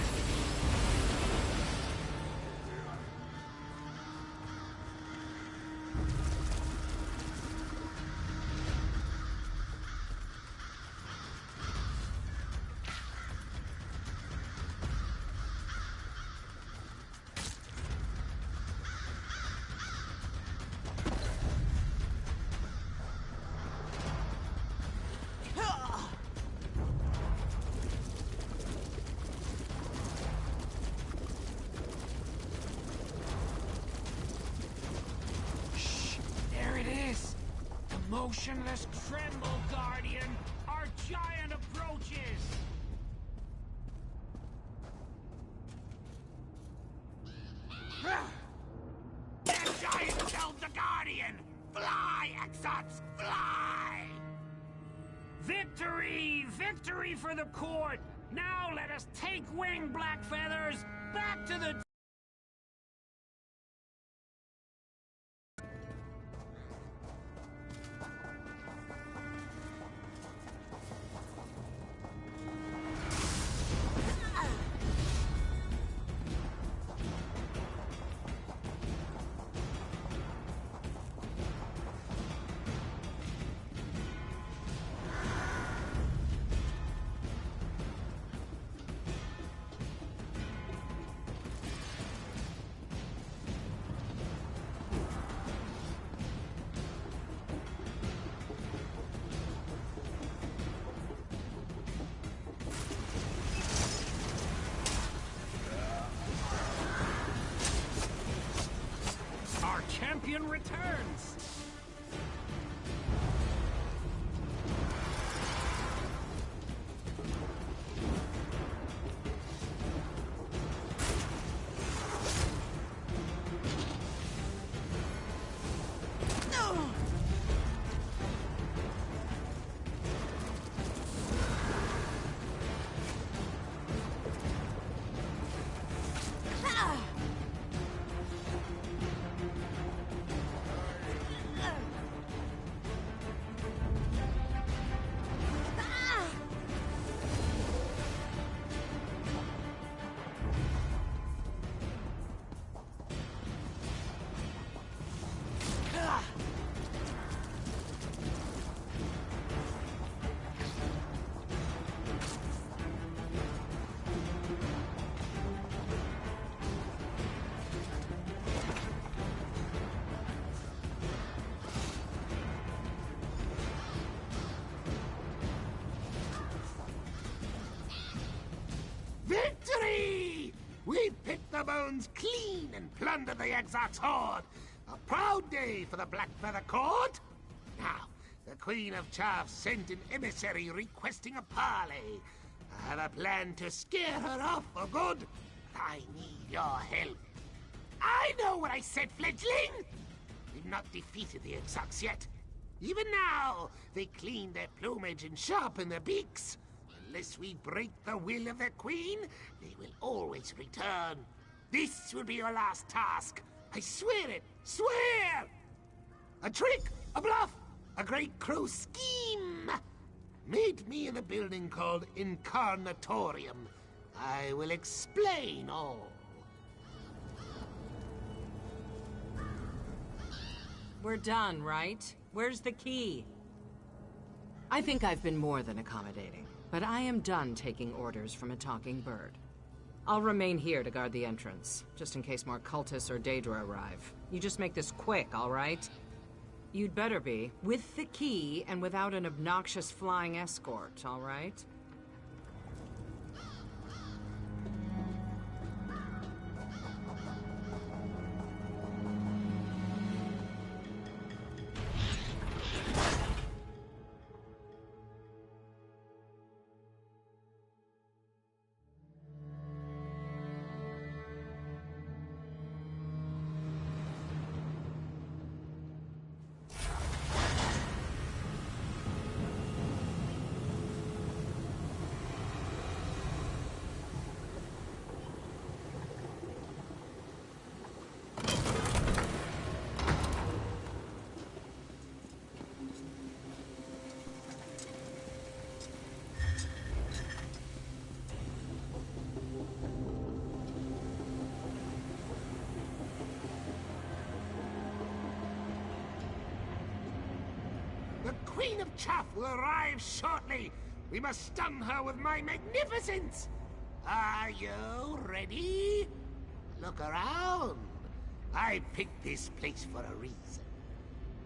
Motionless tremble, Guardian! Our giant approaches! That giant killed the Guardian! Fly, Exarchs, fly! Victory! Victory for the court! Now let us take wing, Black Feathers! Back to the... Champion returns! Victory! We picked the bones clean and plundered the Exarch's hoard. A proud day for the Black Feather Court. Now, the Queen of Chaff sent an emissary requesting a parley. I have a plan to scare her off for good. I need your help. I know what I said, fledgling! We've not defeated the Exarchs yet. Even now, they clean their plumage and sharpen their beaks. Unless we break the will of the Queen, they will always return. This will be your last task. I swear it! Swear! A trick! A bluff! A great crow scheme! Meet me in a building called Incarnatorium. I will explain all. We're done, right? Where's the key? I think I've been more than accommodating, But I am done taking orders from a talking bird. I'll remain here to guard the entrance, just in case more cultists or Daedra arrive. You just make this quick, all right? You'd better be, with the key and without an obnoxious flying escort, all right? The Queen of Chaff will arrive shortly. We must stun her with my magnificence. Are you ready? Look around. I picked this place for a reason.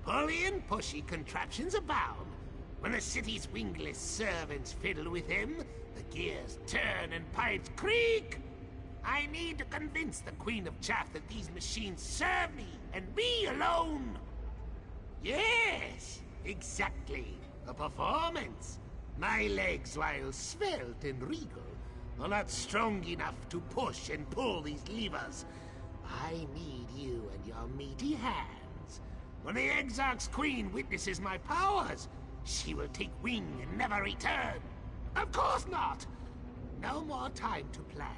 Pulley and pushy contraptions abound. When the city's wingless servants fiddle with them, the gears turn and pipes creak. I need to convince the Queen of Chaff that these machines serve me, and me alone. Yes, exactly. A performance. My legs, while svelte and regal, are not strong enough to push and pull these levers. I need you and your meaty hands. When the Exarch's queen witnesses my powers, she will take wing and never return. Of course not. No more time to plan.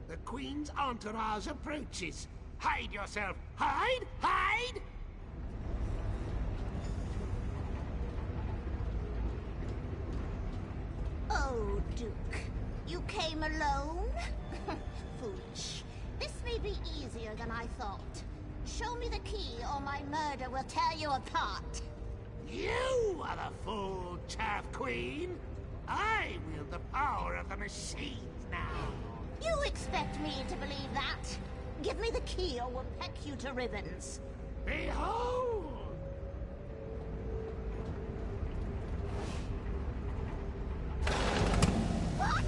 The queen's entourage approaches. Hide yourself. Hide! Hide! Oh, Duke. You came alone? Foolish. This may be easier than I thought. Show me the key or my murder will tear you apart. You are the full Chaff Queen. I wield the power of the machines now. You expect me to believe that? Give me the key or we'll peck you to ribbons. Behold! What?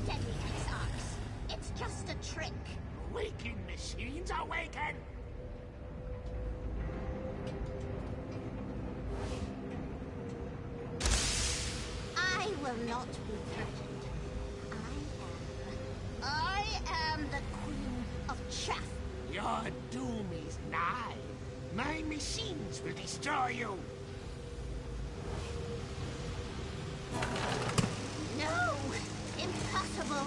Steady, Exarchs. It's just a trick. Awaken, machines, awaken! I will not be threatened. I am the Queen of Chaff. Your doom is nigh. My machines will destroy you. No! Impossible!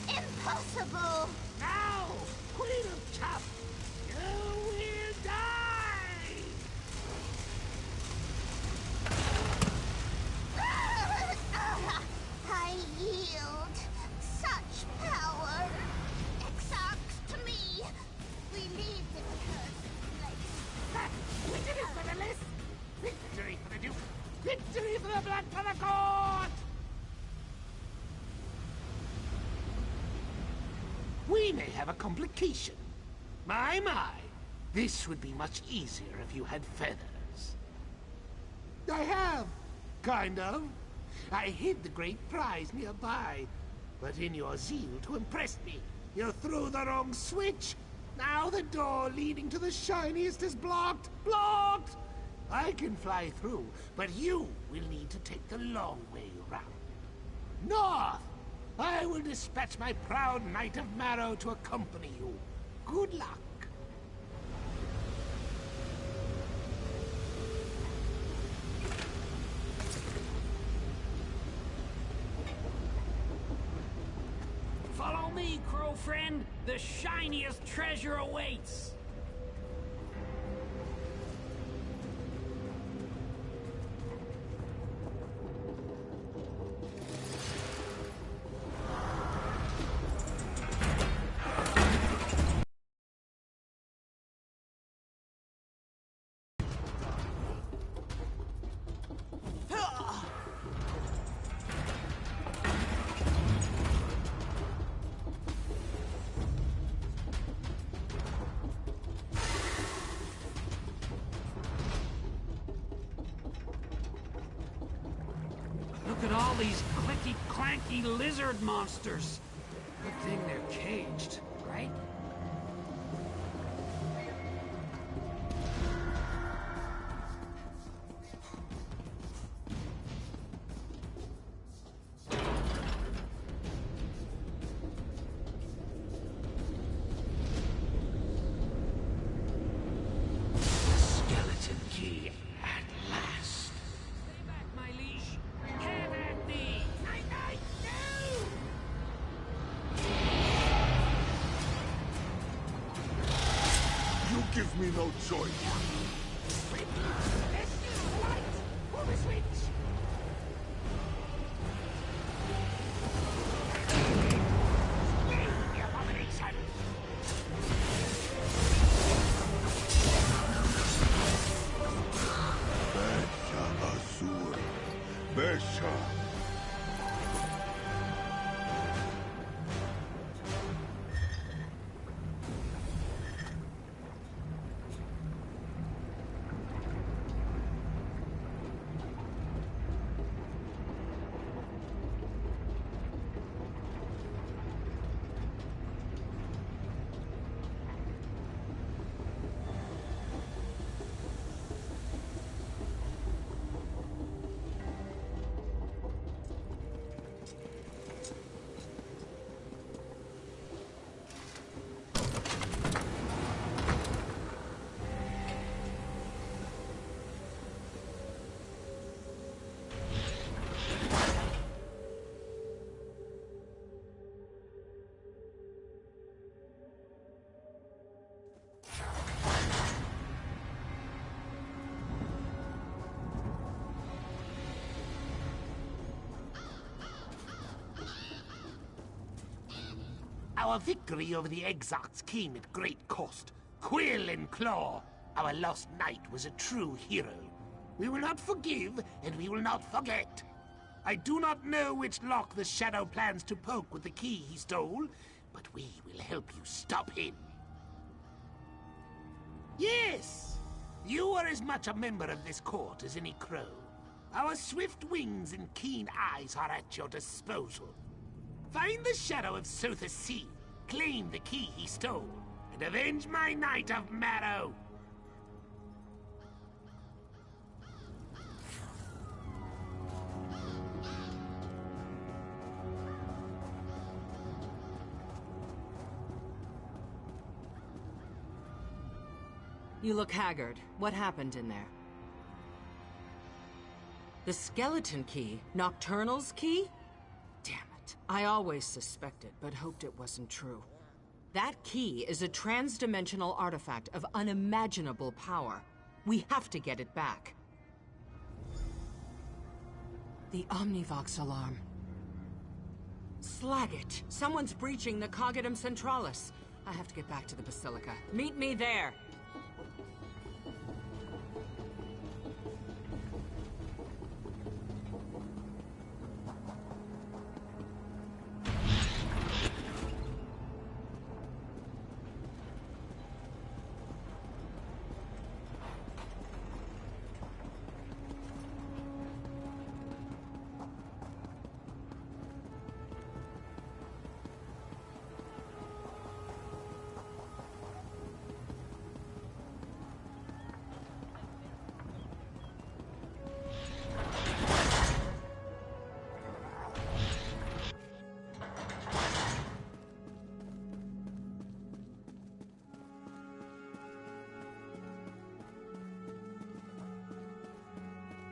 Impossible! Now, Queen of Chaff, you will die! I yield. Such power. Exarchs to me. We leave this cursed place. Victory for the list! Victory for the Duke! Victory for the Blood for the Court! We may have a complication. My. This would be much easier if you had feathers. I have. Kind of. I hid the great prize nearby. But in your zeal to impress me, you threw the wrong switch. Now the door leading to the shiniest is blocked. Blocked! I can fly through, but you will need to take the long way round. North! I will dispatch my proud Knight of Marrow to accompany you. Good luck. Follow me, crow friend. The shiniest treasure awaits. Look at all these clicky-clanky lizard monsters. Good thing they're caged, right? Give me no choice. Our victory over the Exarchs came at great cost. Quill and Claw, our lost knight, was a true hero. We will not forgive, and we will not forget. I do not know which lock the Shadow plans to poke with the key he stole, but we will help you stop him. Yes, you are as much a member of this court as any crow. Our swift wings and keen eyes are at your disposal. Find the Shadow of Sotha Seal, claim the key he stole, and avenge my Knight of Marrow. You look haggard. What happened in there? The skeleton key? Nocturnal's key? Damn it. I always suspected, but hoped it wasn't true. That key is a trans-dimensional artifact of unimaginable power. We have to get it back. The Omnivox alarm. Slag it! Someone's breaching the Cognitum Centralis. I have to get back to the Basilica. Meet me there!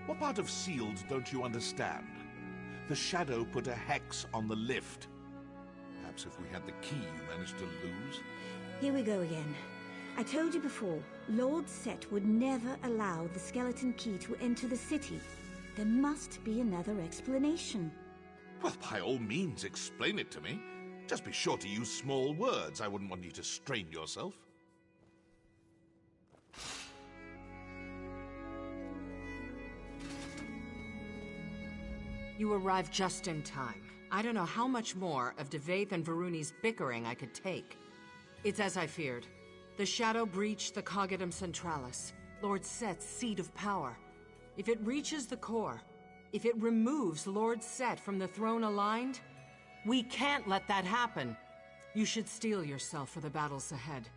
What part of sealed don't you understand? The Shadow put a hex on the lift. Perhaps if we had the key you managed to lose? Here we go again. I told you before, Lord Set would never allow the skeleton key to enter the city. There must be another explanation. Well, by all means, explain it to me. Just be sure to use small words. I wouldn't want you to strain yourself. You arrived just in time. I don't know how much more of Devaith and Varuni's bickering I could take. It's as I feared. The Shadow breached the Cognitum Centralis, Lord Set's seat of power. If it reaches the core, If it removes Lord Set from the throne aligned, we can't let that happen. You should steel yourself for the battles ahead.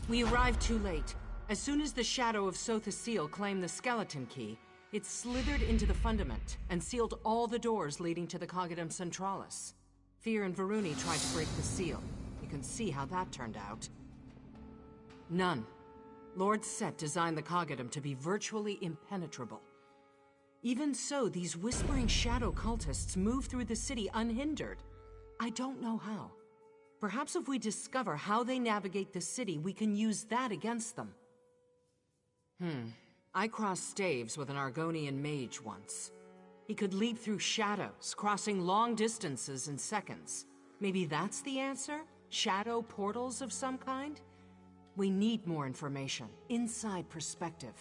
We arrived too late. As soon as the shadow of Sothasil claimed the skeleton key, it slithered into the fundament and sealed all the doors leading to the Cognitum Centralis. Fear and Varuni tried to break the seal. You can see how that turned out. None. Lord Set designed the Cognitum to be virtually impenetrable. Even so, these whispering shadow cultists move through the city unhindered. I don't know how. Perhaps if we discover how they navigate the city, we can use that against them. I crossed staves with an Argonian mage once. He could leap through shadows, crossing long distances in seconds. Maybe that's the answer? Shadow portals of some kind? We need more information, inside perspective.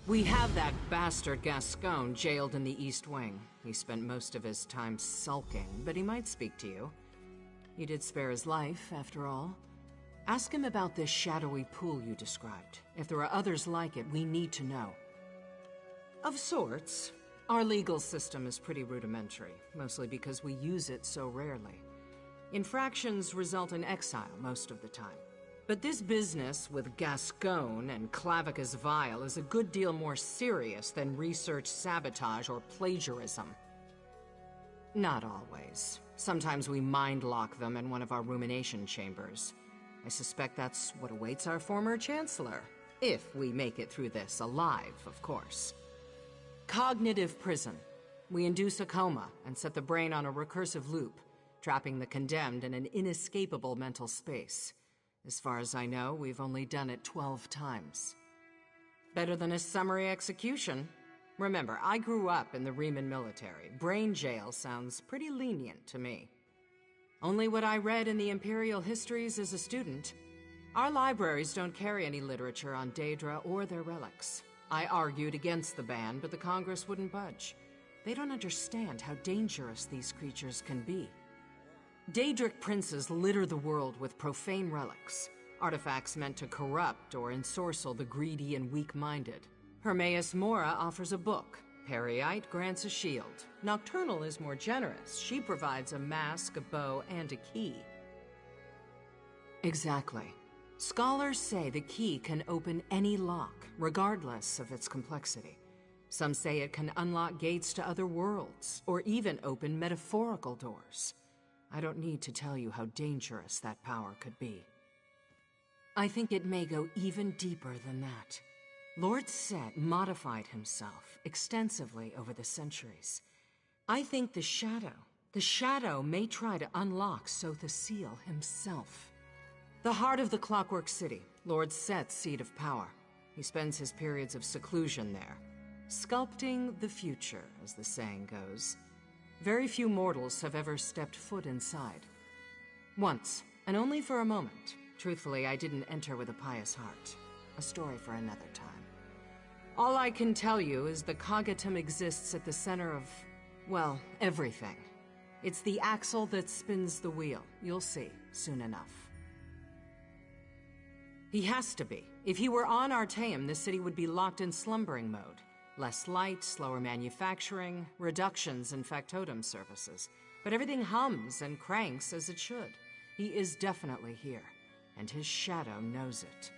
We have that bastard Gascon jailed in the East Wing. He spent most of his time sulking, but he might speak to you. You did spare his life, after all. Ask him about this shadowy pool you described. If there are others like it, we need to know. Of sorts. Our legal system is pretty rudimentary, mostly because we use it so rarely. Infractions result in exile most of the time. But this business with Gascon and Clavicus Vial is a good deal more serious than research sabotage or plagiarism. Not always. Sometimes we mind-lock them in one of our rumination chambers. I suspect that's what awaits our former Chancellor. If we make it through this alive, of course. Cognitive prison. We induce a coma and set the brain on a recursive loop, trapping the condemned in an inescapable mental space. As far as I know, we've only done it 12 times. Better than a summary execution. Remember, I grew up in the Riemann military. Brain jail sounds pretty lenient to me. Only what I read in the Imperial histories as a student. Our libraries don't carry any literature on Daedra or their relics. I argued against the ban, but the Congress wouldn't budge. They don't understand how dangerous these creatures can be. Daedric princes litter the world with profane relics, artifacts meant to corrupt or ensorcel the greedy and weak-minded. Hermaeus Mora offers a book. Periite grants a shield. Nocturnal is more generous. She provides a mask, a bow, and a key. Exactly. Scholars say the key can open any lock, regardless of its complexity. Some say it can unlock gates to other worlds, or even open metaphorical doors. I don't need to tell you how dangerous that power could be. I think it may go even deeper than that. Lord Set modified himself extensively over the centuries. I think the Shadow may try to unlock Sothasil himself. The heart of the Clockwork City, Lord Set's seat of power. He spends his periods of seclusion there, sculpting the future, as the saying goes. Very few mortals have ever stepped foot inside. Once, and only for a moment. Truthfully, I didn't enter with a pious heart. A story for another time. All I can tell you is the Cognitum exists at the center of, well, everything. It's the axle that spins the wheel. You'll see, soon enough. He has to be. If he were on Artaeum, the city would be locked in slumbering mode. Less light, slower manufacturing, reductions in factotum services. But everything hums and cranks as it should. He is definitely here, and his shadow knows it.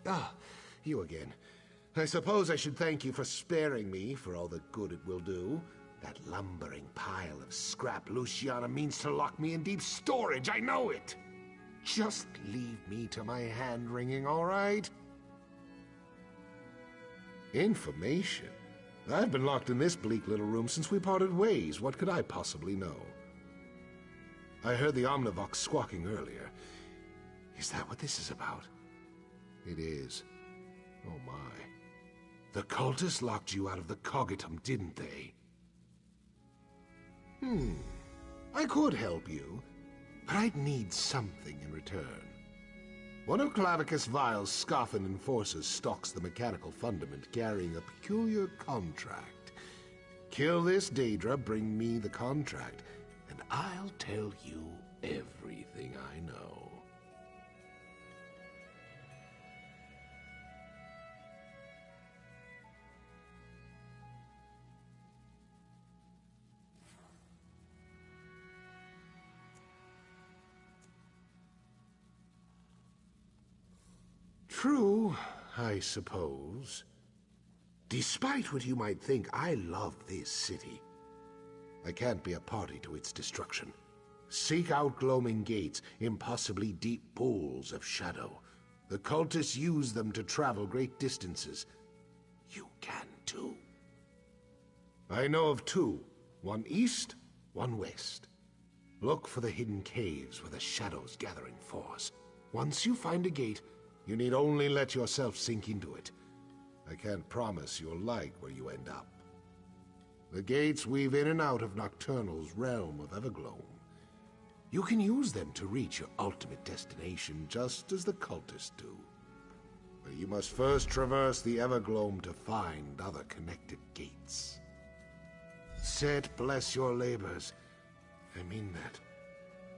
Ah, you again. I suppose I should thank you for sparing me for all the good it will do. That lumbering pile of scrap Luciana means to lock me in deep storage, I know it! Just leave me to my hand-wringing, all right? Information? I've been locked in this bleak little room since we parted ways. What could I possibly know? I heard the Omnivox squawking earlier. Is that what this is about? It is. Oh my. The cultists locked you out of the Coggitum, didn't they? I could help you, but I'd need something in return. One of Clavicus Vile's Scoffin enforcers stalks the mechanical fundament carrying a peculiar contract. Kill this Daedra, bring me the contract, and I'll tell you everything I know. True, I suppose. Despite what you might think, I love this city. I can't be a party to its destruction. Seek out gloaming gates, impossibly deep pools of shadow. The cultists use them to travel great distances. You can too. I know of two, one east, one west. Look for the hidden caves where the shadows gather in force. Once you find a gate, you need only let yourself sink into it. I can't promise you'll like where you end up. The gates weave in and out of Nocturnal's realm of Evergloam. You can use them to reach your ultimate destination, just as the cultists do. But you must first traverse the Evergloam to find other connected gates. Set bless your labors. I mean that.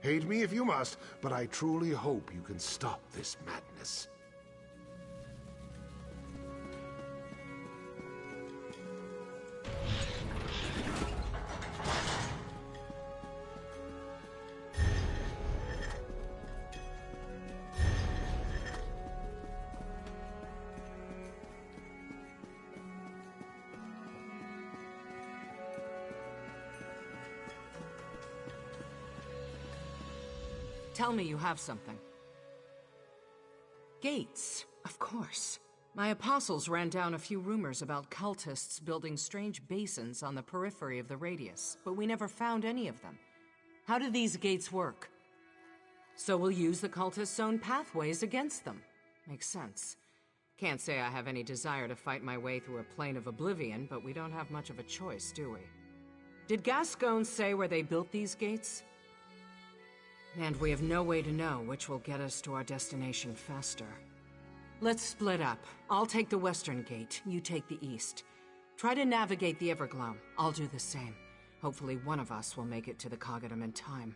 Hate me if you must, but I truly hope you can stop this madness. Tell me you have something. Gates, of course. My apostles ran down a few rumors about cultists building strange basins on the periphery of the radius, but we never found any of them. How do these gates work? So we'll use the cultists' own pathways against them. Makes sense. Can't say I have any desire to fight my way through a plane of oblivion, but we don't have much of a choice, do we? Did Gascon say where they built these gates? And we have no way to know which will get us to our destination faster. Let's split up. I'll take the western gate, you take the east. Try to navigate the Evergloam. I'll do the same. Hopefully one of us will make it to the Coggitum in time.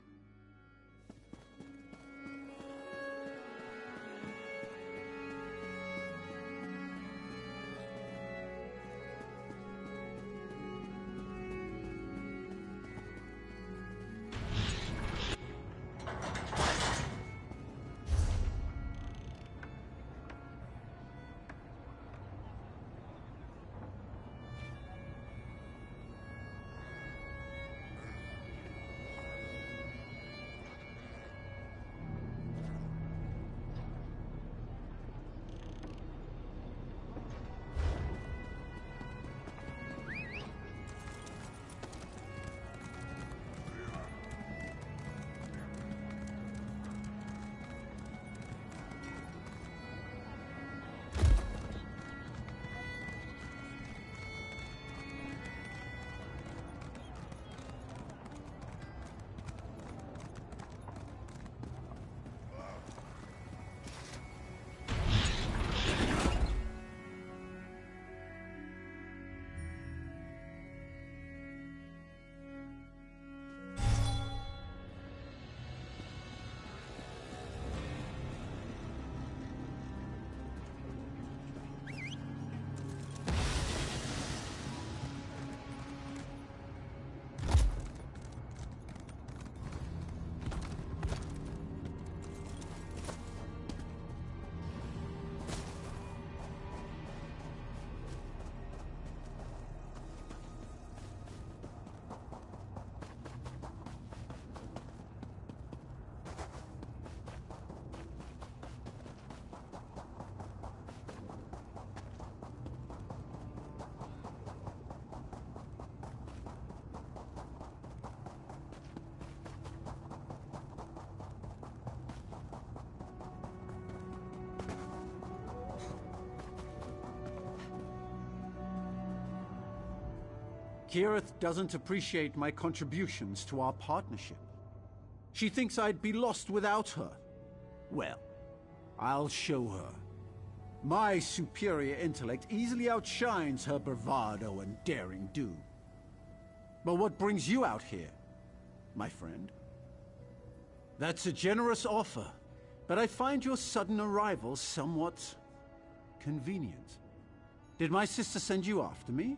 Kirith doesn't appreciate my contributions to our partnership. She thinks I'd be lost without her. Well, I'll show her. My superior intellect easily outshines her bravado and daring do. But what brings you out here, my friend? That's a generous offer, but I find your sudden arrival somewhat convenient. Did my sister send you after me?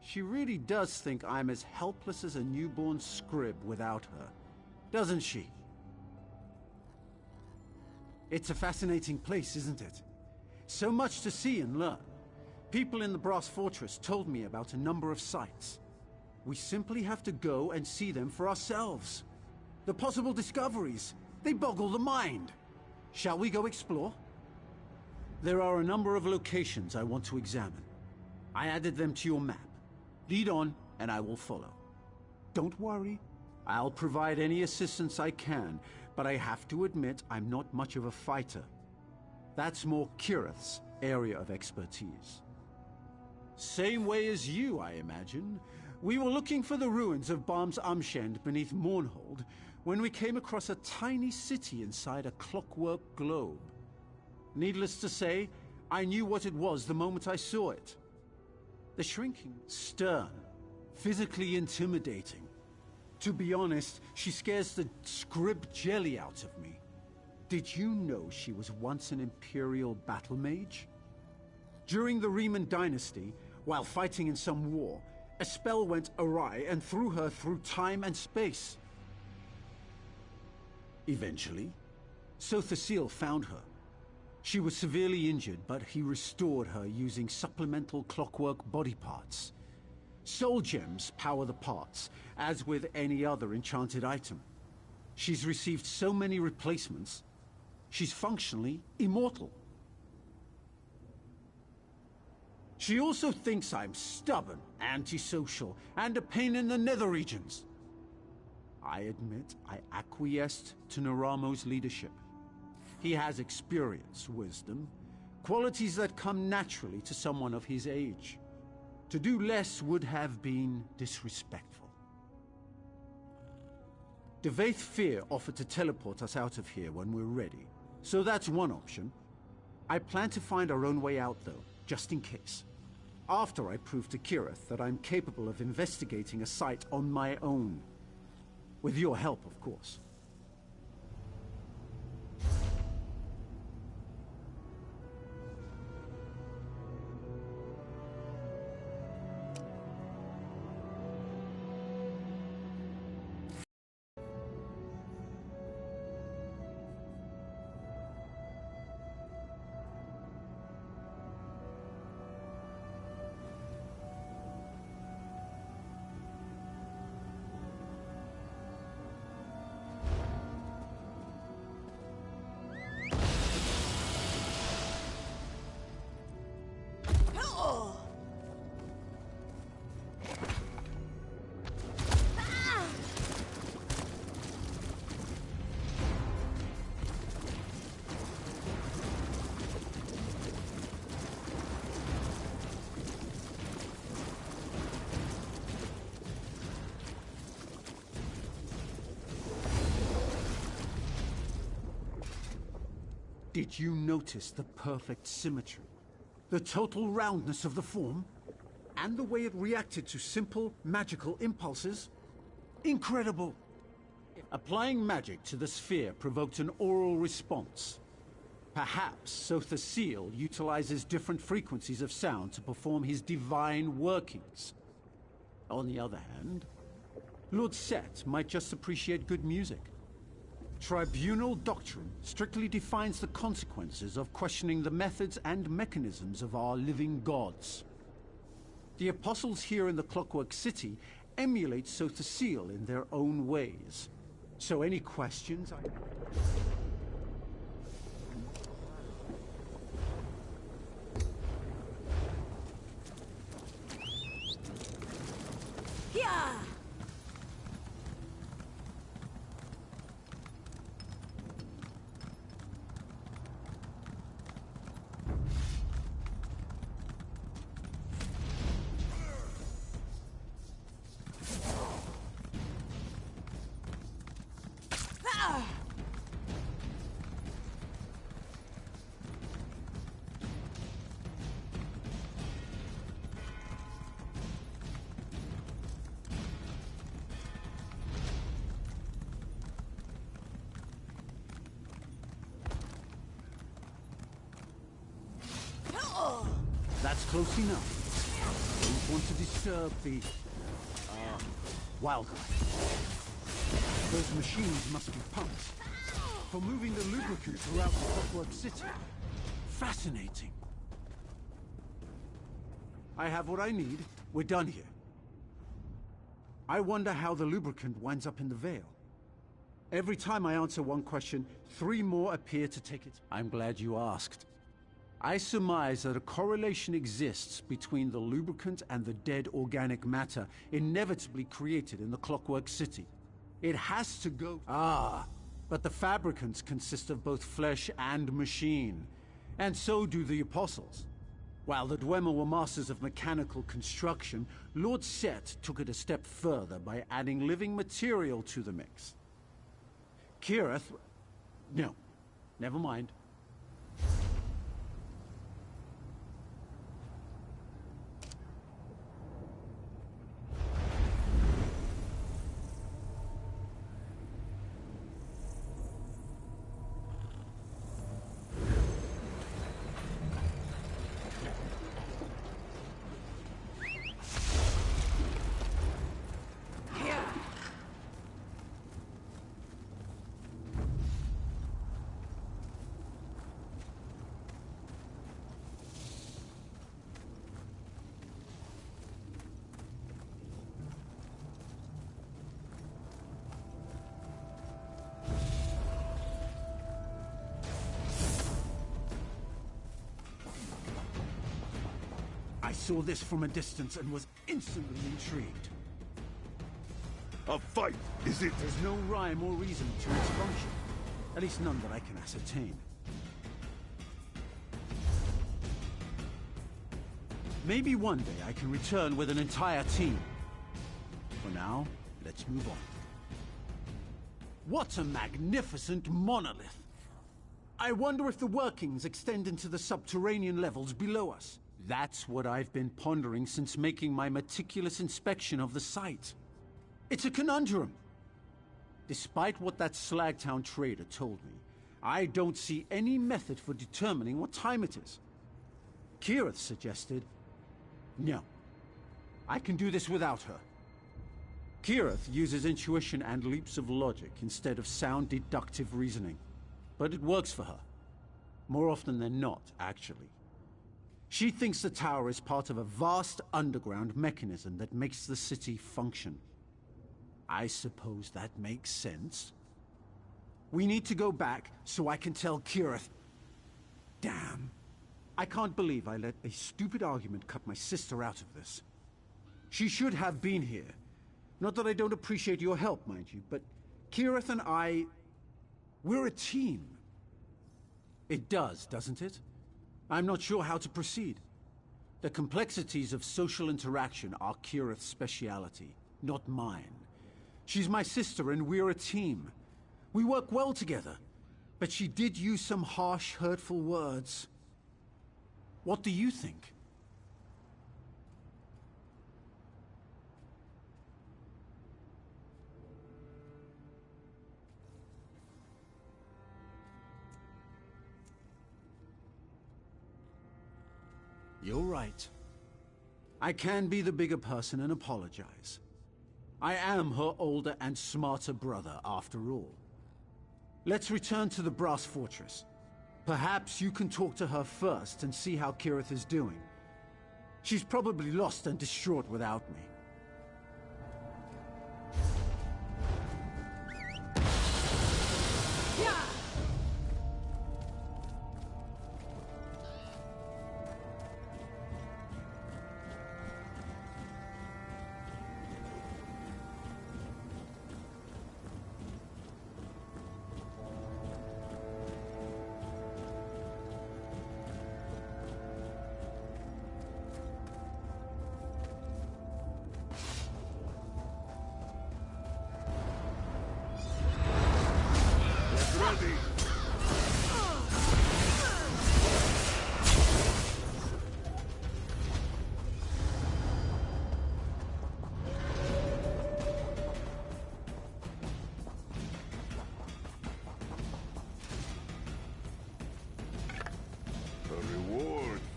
She really does think I'm as helpless as a newborn scrib without her, doesn't she? It's a fascinating place, isn't it? So much to see and learn. People in the Brass Fortress told me about a number of sites. We simply have to go and see them for ourselves. The possible discoveries, they boggle the mind. Shall we go explore? There are a number of locations I want to examine. I added them to your map. Lead on, and I will follow. Don't worry. I'll provide any assistance I can, but I have to admit I'm not much of a fighter. That's more Kirith's area of expertise. Same way as you, I imagine. We were looking for the ruins of Barm's Amshend beneath Mournhold when we came across a tiny city inside a clockwork globe. Needless to say, I knew what it was the moment I saw it. The shrinking, stern, physically intimidating. To be honest, she scares the scrib jelly out of me. Did you know she was once an Imperial battle mage? During the Riemann dynasty, while fighting in some war, a spell went awry and threw her through time and space. Eventually, Sothasil found her. She was severely injured, but he restored her using supplemental clockwork body parts. Soul gems power the parts, as with any other enchanted item. She's received so many replacements, she's functionally immortal. She also thinks I'm stubborn, antisocial, and a pain in the nether regions. I admit I acquiesced to Naramo's leadership. He has experience, wisdom, qualities that come naturally to someone of his age. To do less would have been disrespectful. Devaith Fear offered to teleport us out of here when we're ready, so that's one option. I plan to find our own way out, though, just in case. After I prove to Kirith that I'm capable of investigating a site on my own. With your help, of course. Did you notice the perfect symmetry? The total roundness of the form? And the way it reacted to simple, magical impulses? Incredible! Applying magic to the sphere provoked an oral response. Perhaps Sothasil utilizes different frequencies of sound to perform his divine workings. On the other hand, Lord Set might just appreciate good music. Tribunal doctrine strictly defines the consequences of questioning the methods and mechanisms of our living gods. The apostles here in the Clockwork City emulate Sothasil in their own ways. So any questions? Yeah! close enough. Don't want to disturb the wildlife. Those machines must be pumps for moving the lubricant throughout the Clockwork City. Fascinating. I have what I need. We're done here. I wonder how the lubricant winds up in the Vale. Every time I answer one question, 3 more appear to take it. I'm glad you asked. I surmise that a correlation exists between the lubricant and the dead organic matter inevitably created in the Clockwork City. It has to go... but the fabricants consist of both flesh and machine. And so do the Apostles. While the Dwemer were masters of mechanical construction, Lord Set took it a step further by adding living material to the mix. Kirith... No, never mind. I saw this from a distance and was instantly intrigued. A fight, is it? There's no rhyme or reason to its function. At least none that I can ascertain. Maybe one day I can return with an entire team. For now, let's move on. What a magnificent monolith! I wonder if the workings extend into the subterranean levels below us. That's what I've been pondering since making my meticulous inspection of the site. It's a conundrum. Despite what that Slagtown trader told me, I don't see any method for determining what time it is. Kirith suggested... No. I can do this without her. Kirith uses intuition and leaps of logic instead of sound deductive reasoning. But it works for her. More often than not, actually. She thinks the tower is part of a vast underground mechanism that makes the city function. I suppose that makes sense. We need to go back so I can tell Kirith... Damn. I can't believe I let a stupid argument cut my sister out of this. She should have been here. Not that I don't appreciate your help, mind you, but Kirith and I... we're a team. It does, doesn't it? I'm not sure how to proceed. The complexities of social interaction are Kirith's speciality, not mine. She's my sister and we're a team. We work well together, but she did use some harsh, hurtful words. What do you think? You're right. I can be the bigger person and apologize. I am her older and smarter brother, after all. Let's return to the Brass Fortress. Perhaps you can talk to her first and see how Kirith is doing. She's probably lost and distraught without me.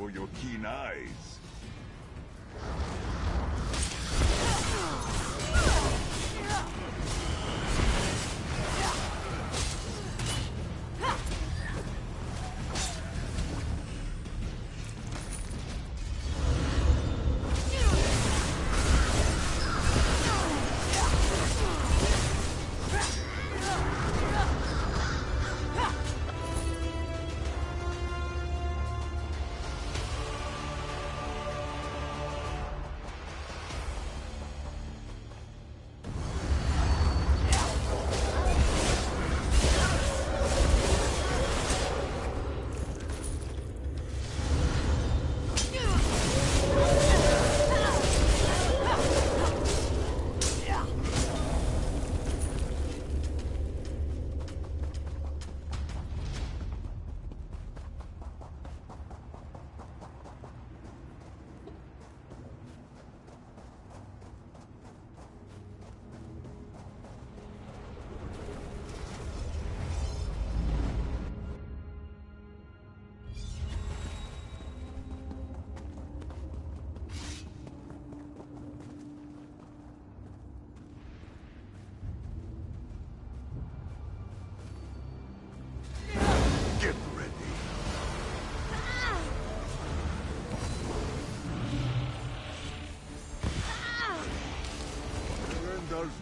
for your keen eyes.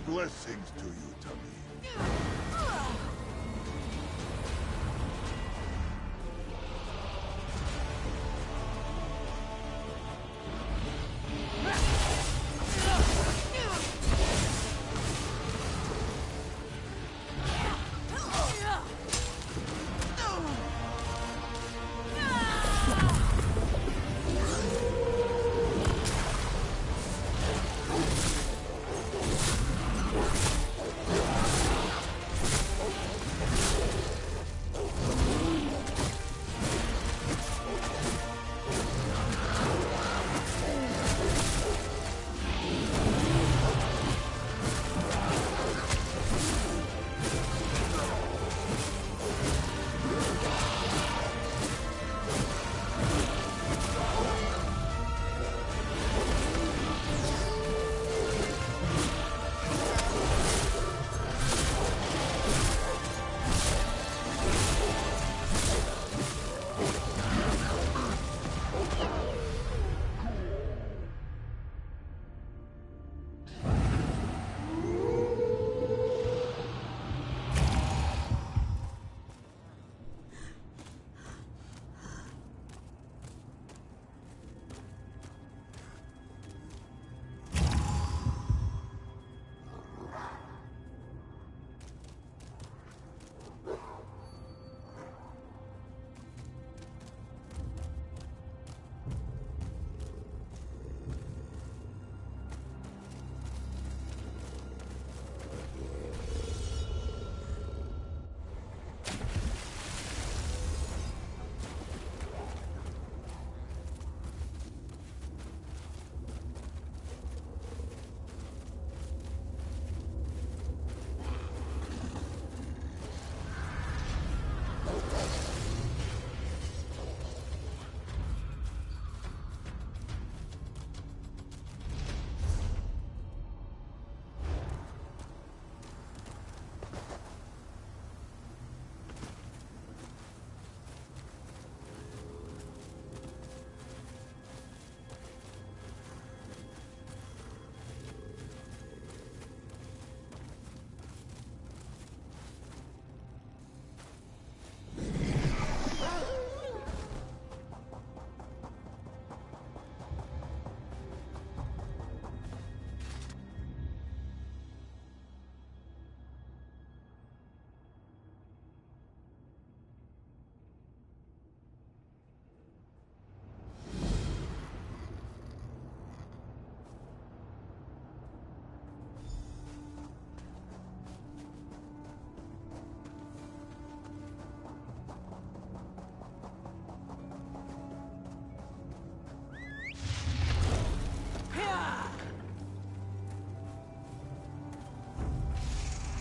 Blessings to you, Tummy.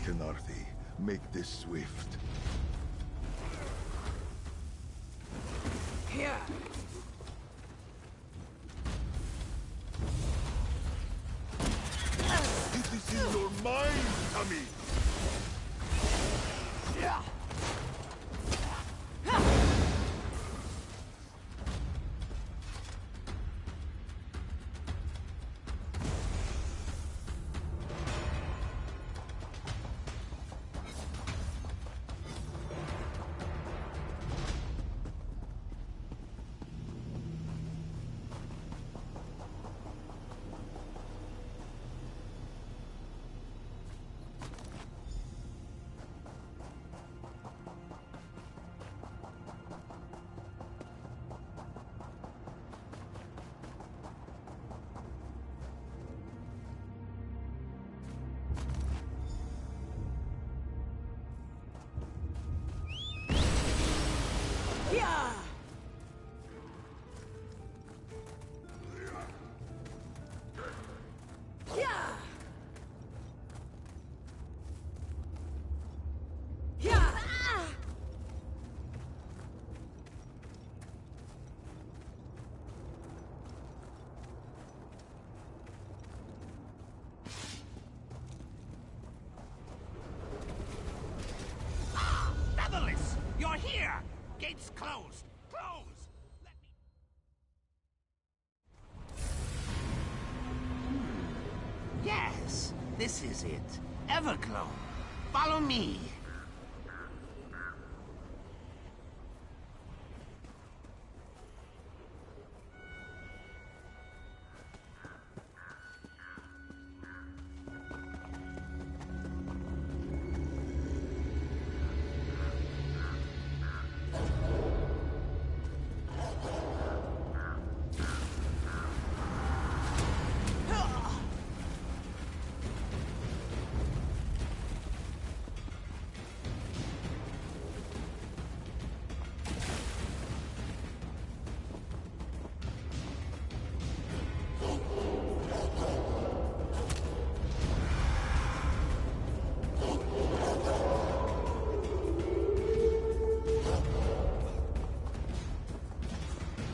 Kenarthi, make this swift. Here. mine, Tummy! Yeah. Yeah! Yeah! Yeah! Featherless! You're here! Gates closed! Close! Yes, this is it. Everglow. Follow me.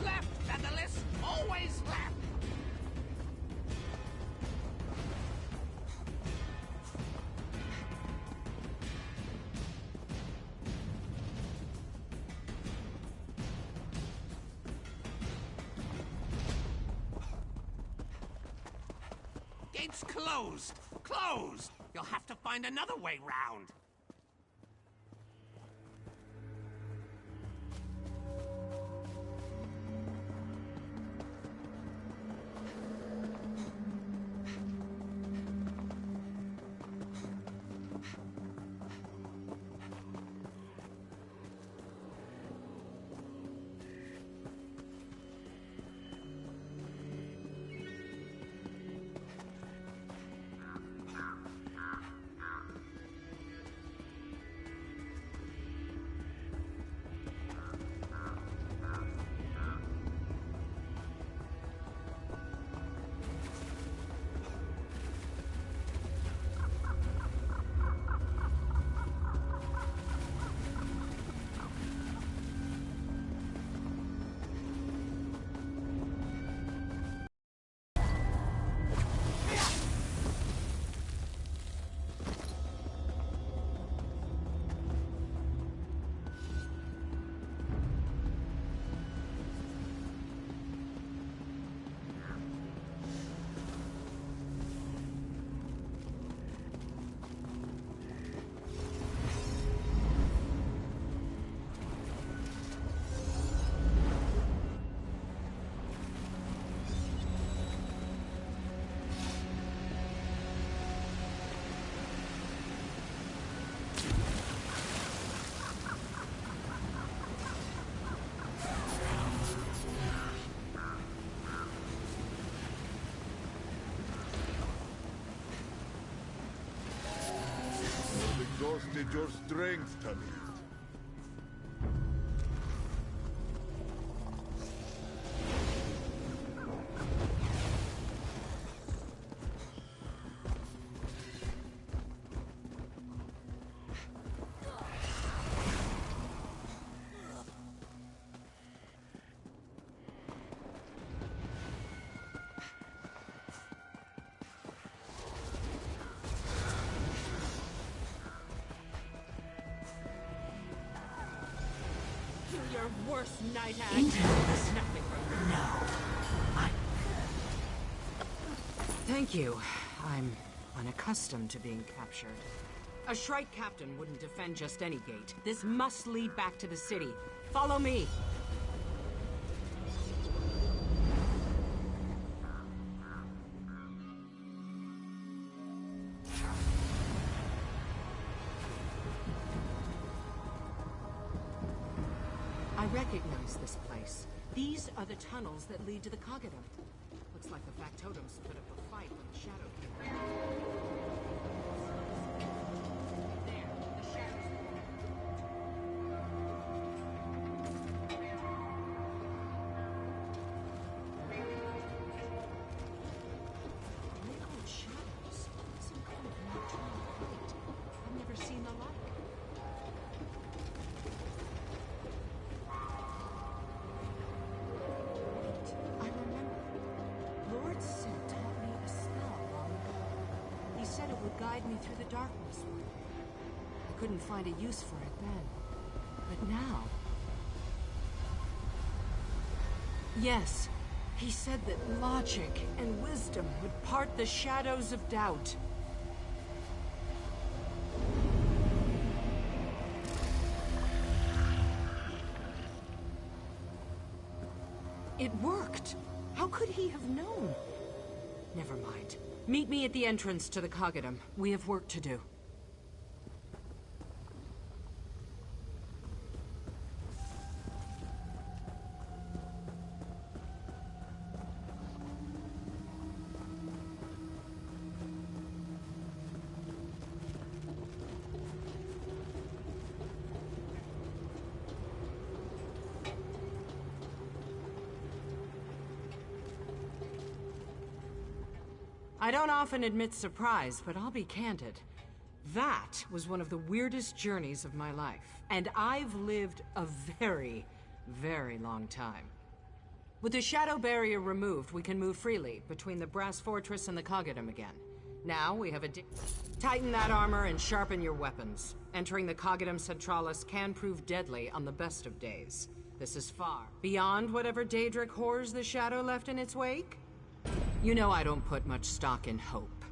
Left, Featherless! Always left! Gates closed! Closed! You'll have to find another way round. Exhausted your strength, Tummy. worst night hag. Nothing from No. Thank you. I'm unaccustomed to being captured. A Shrike captain wouldn't defend just any gate. This must lead back to the city. Follow me. I recognize this place. These are the tunnels that lead to the Khajiit. Looks like the factotums put up a fight when the Shadow came around. There, the Shadow's Liquid shadows. Some kind of nocturnal light. I've never seen the like. I remember. Lord Sid taught me a spell long ago. He said it would guide me through the darkness. I couldn't find a use for it then. But now... Yes, he said that logic and wisdom would part the shadows of doubt. It worked! How could he have known? Never mind. Meet me at the entrance to the Khajiit. We have work to do. I don't often admit surprise, but I'll be candid. That was one of the weirdest journeys of my life, and I've lived a very, very long time. With the shadow barrier removed, we can move freely between the Brass Fortress and the Khajiit again. Now we have a... Tighten that armor and sharpen your weapons. Entering the Khajiit Centralis can prove deadly on the best of days. This is far beyond whatever Daedric horrors the shadow left in its wake. You know I don't put much stock in hope.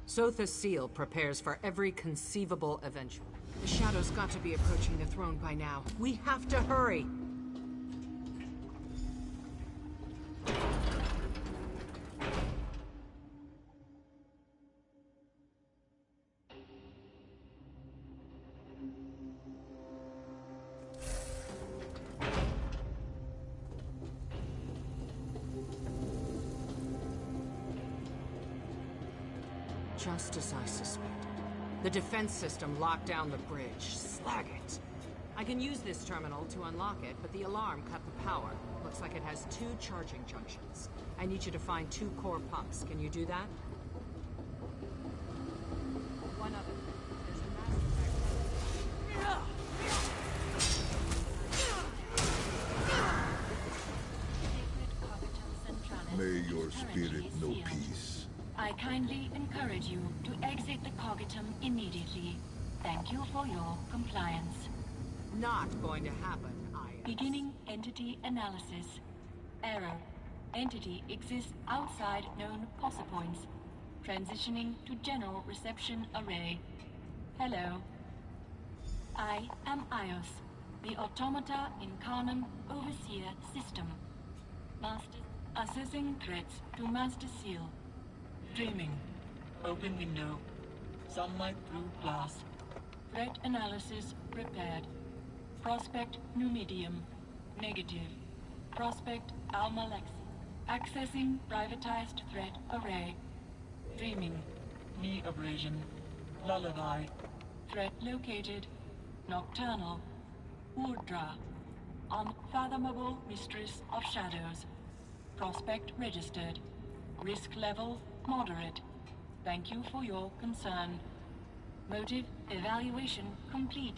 Sotha's seal prepares for every conceivable eventuality. The Shadow's got to be approaching the throne by now. We have to hurry! Just as I suspected. The defense system locked down the bridge. Slag it! I can use this terminal to unlock it, but the alarm cut the power. Looks like it has 2 charging junctions. I need you to find 2 core pumps. Can you do that? One other thing. There's a May your spirit know peace. I kindly encourage you to exit the Khajiit immediately. Thank you for your compliance. Not going to happen, Beginning entity analysis. Error. Entity exists outside known POSA points. Transitioning to general reception array. Hello. I am Ios, the Automata Incarnum Overseer System. Master. Assessing threats to Master Seal. Dreaming. Open window. Sunlight through glass. Threat analysis prepared. Prospect Numidium. Negative. Prospect Alma Lexi. Accessing privatized threat array. Dreaming. Knee abrasion. Lullaby. Threat located. Nocturnal. Urdra. Unfathomable Mistress of Shadows. Prospect registered. Risk level moderate. Thank you for your concern. Motive evaluation complete.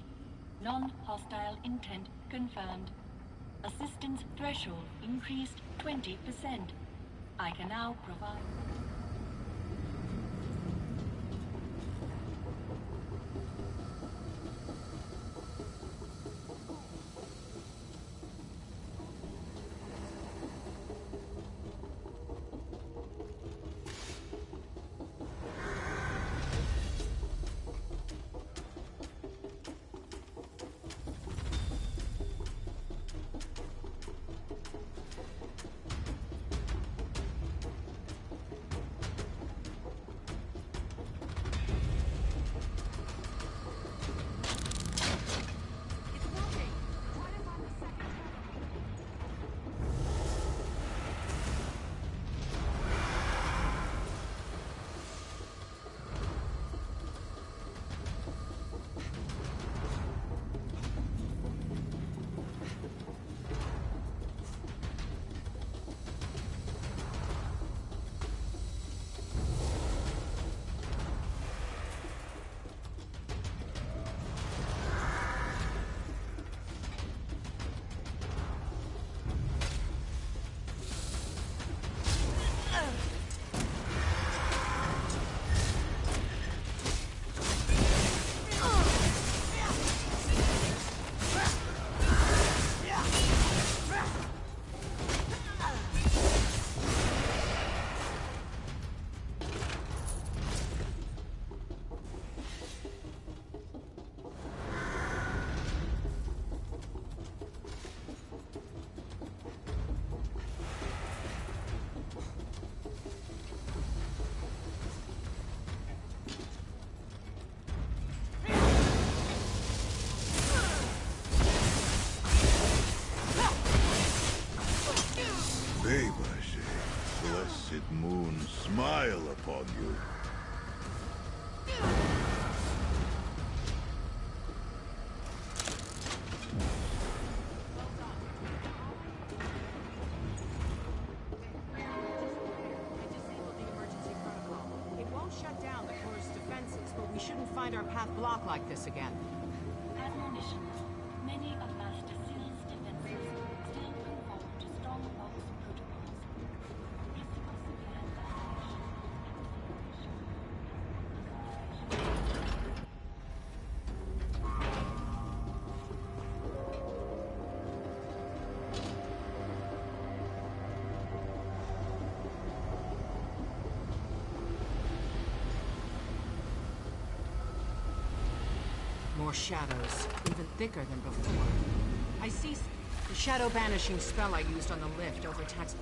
Non-hostile intent confirmed. Assistance threshold increased 20%. I can now provide... Bebashi, blessed moon, smile upon you. It won't shut down the core's defenses, but we shouldn't find our path blocked like this again. Admonition. Many of Master Seal's defenses still conform to strong box protocols. Critical supply More shadows, even thicker than before. I see the shadow banishing spell I used on the lift overtaxed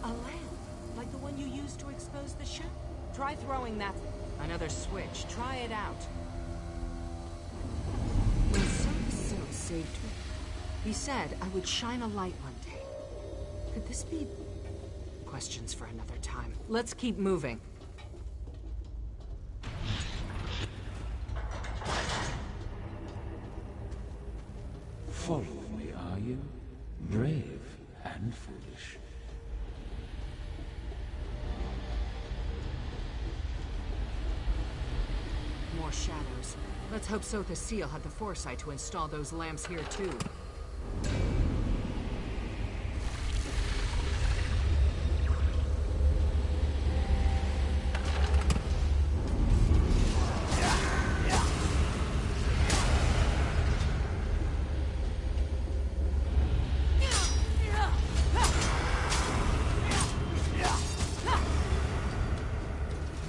a lamp, like the one you used to expose the shadow. Try throwing that. Another switch. Try it out. When Silversil saved me, he said I would shine a light one day. Could this be... Questions for another time. Let's keep moving. Follow me, are you? Brave and foolish. More shadows. Let's hope Sotha Seal had the foresight to install those lamps here too.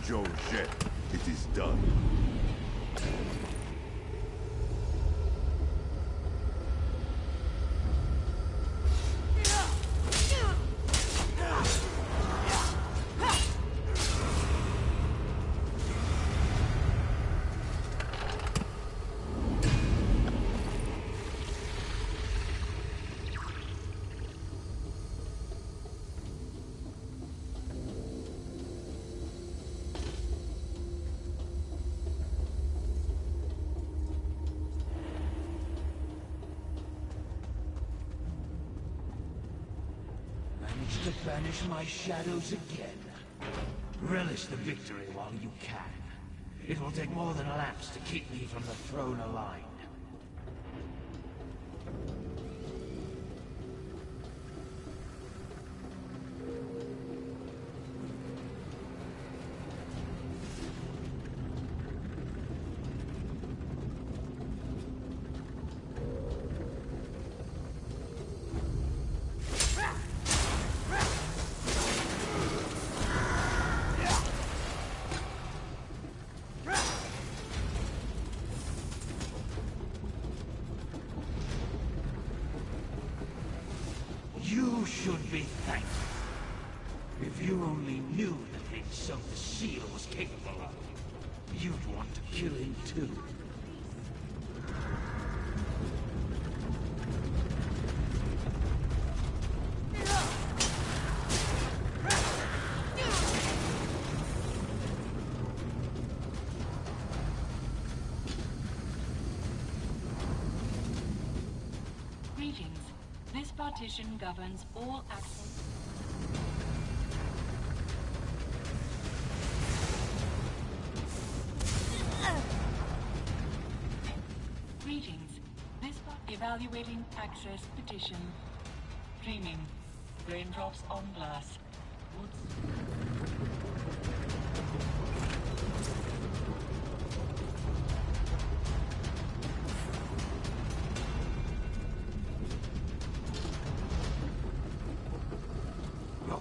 Georgette, it is done. To banish my shadows again. Relish the victory while you can. It will take more than lamps to keep me from the throne aligned. You should be thankful. If you only knew the things Sotha Seal was capable of, you'd want to kill him too. Greetings. This partition governs all access. Greetings. This evaluating access petition. Dreaming. Raindrops on glass.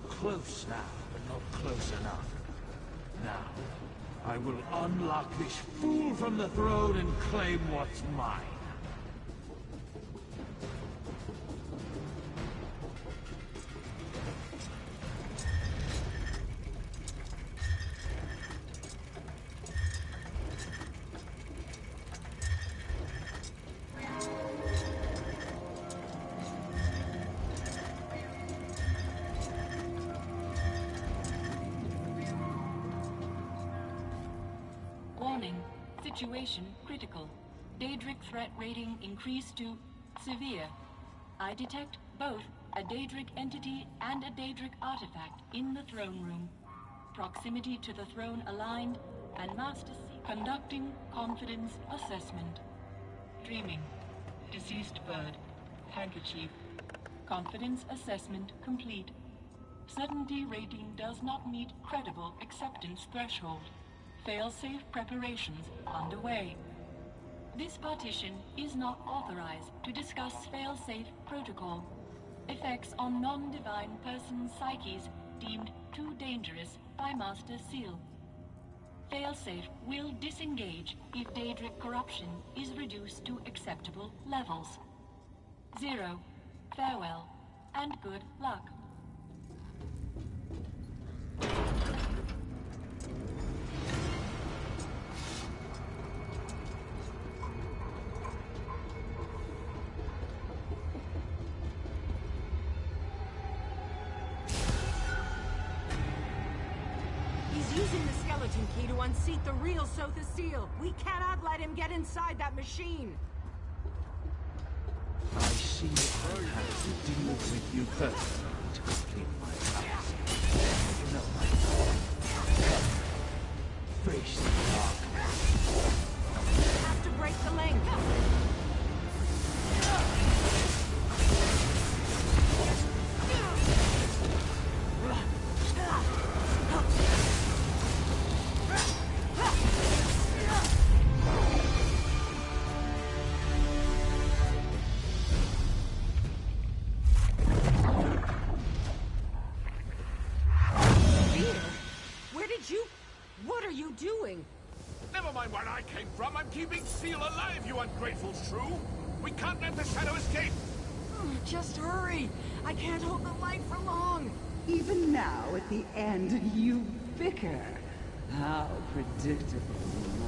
Close now, but not close enough. Now, I will unlock this fool from the throne and claim what's mine. Situation critical. Daedric threat rating increased to severe. I detect both a Daedric entity and a Daedric artifact in the throne room. Proximity to the throne aligned, and Master C conducting confidence assessment. Dreaming. Deceased bird. Handkerchief. Confidence assessment complete. Certainty rating does not meet credible acceptance threshold. Failsafe preparations underway. This partition is not authorized to discuss failsafe protocol. Effects on non-divine persons' psyches deemed too dangerous by Master Seal. Failsafe will disengage if Daedric corruption is reduced to acceptable levels. 0. Farewell, and good luck. Using the skeleton key to unseat the real Sotha Seal. We cannot let him get inside that machine. I see I have to deal with you personally to complete my task. You know my face the darkness. We have to break the link. What are you doing? Never mind where I came from. I'm keeping Seal alive, you ungrateful shrew. We can't let the shadow escape. Just hurry. I can't hold the light for long. Even now, at the end, you bicker. How predictable you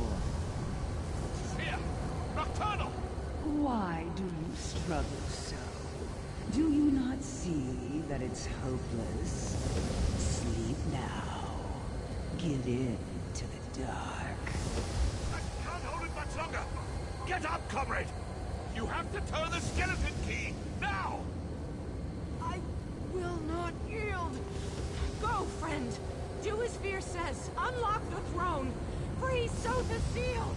are. Here! Nocturnal! Why do you struggle so? Do you not see that it's hopeless? Sleep now. Give in to the dark. I can't hold it much longer! Get up, comrade! You have to turn the skeleton key, now! I will not yield. Go, friend. Do as Fear says. Unlock the throne. Free Sotha Seal!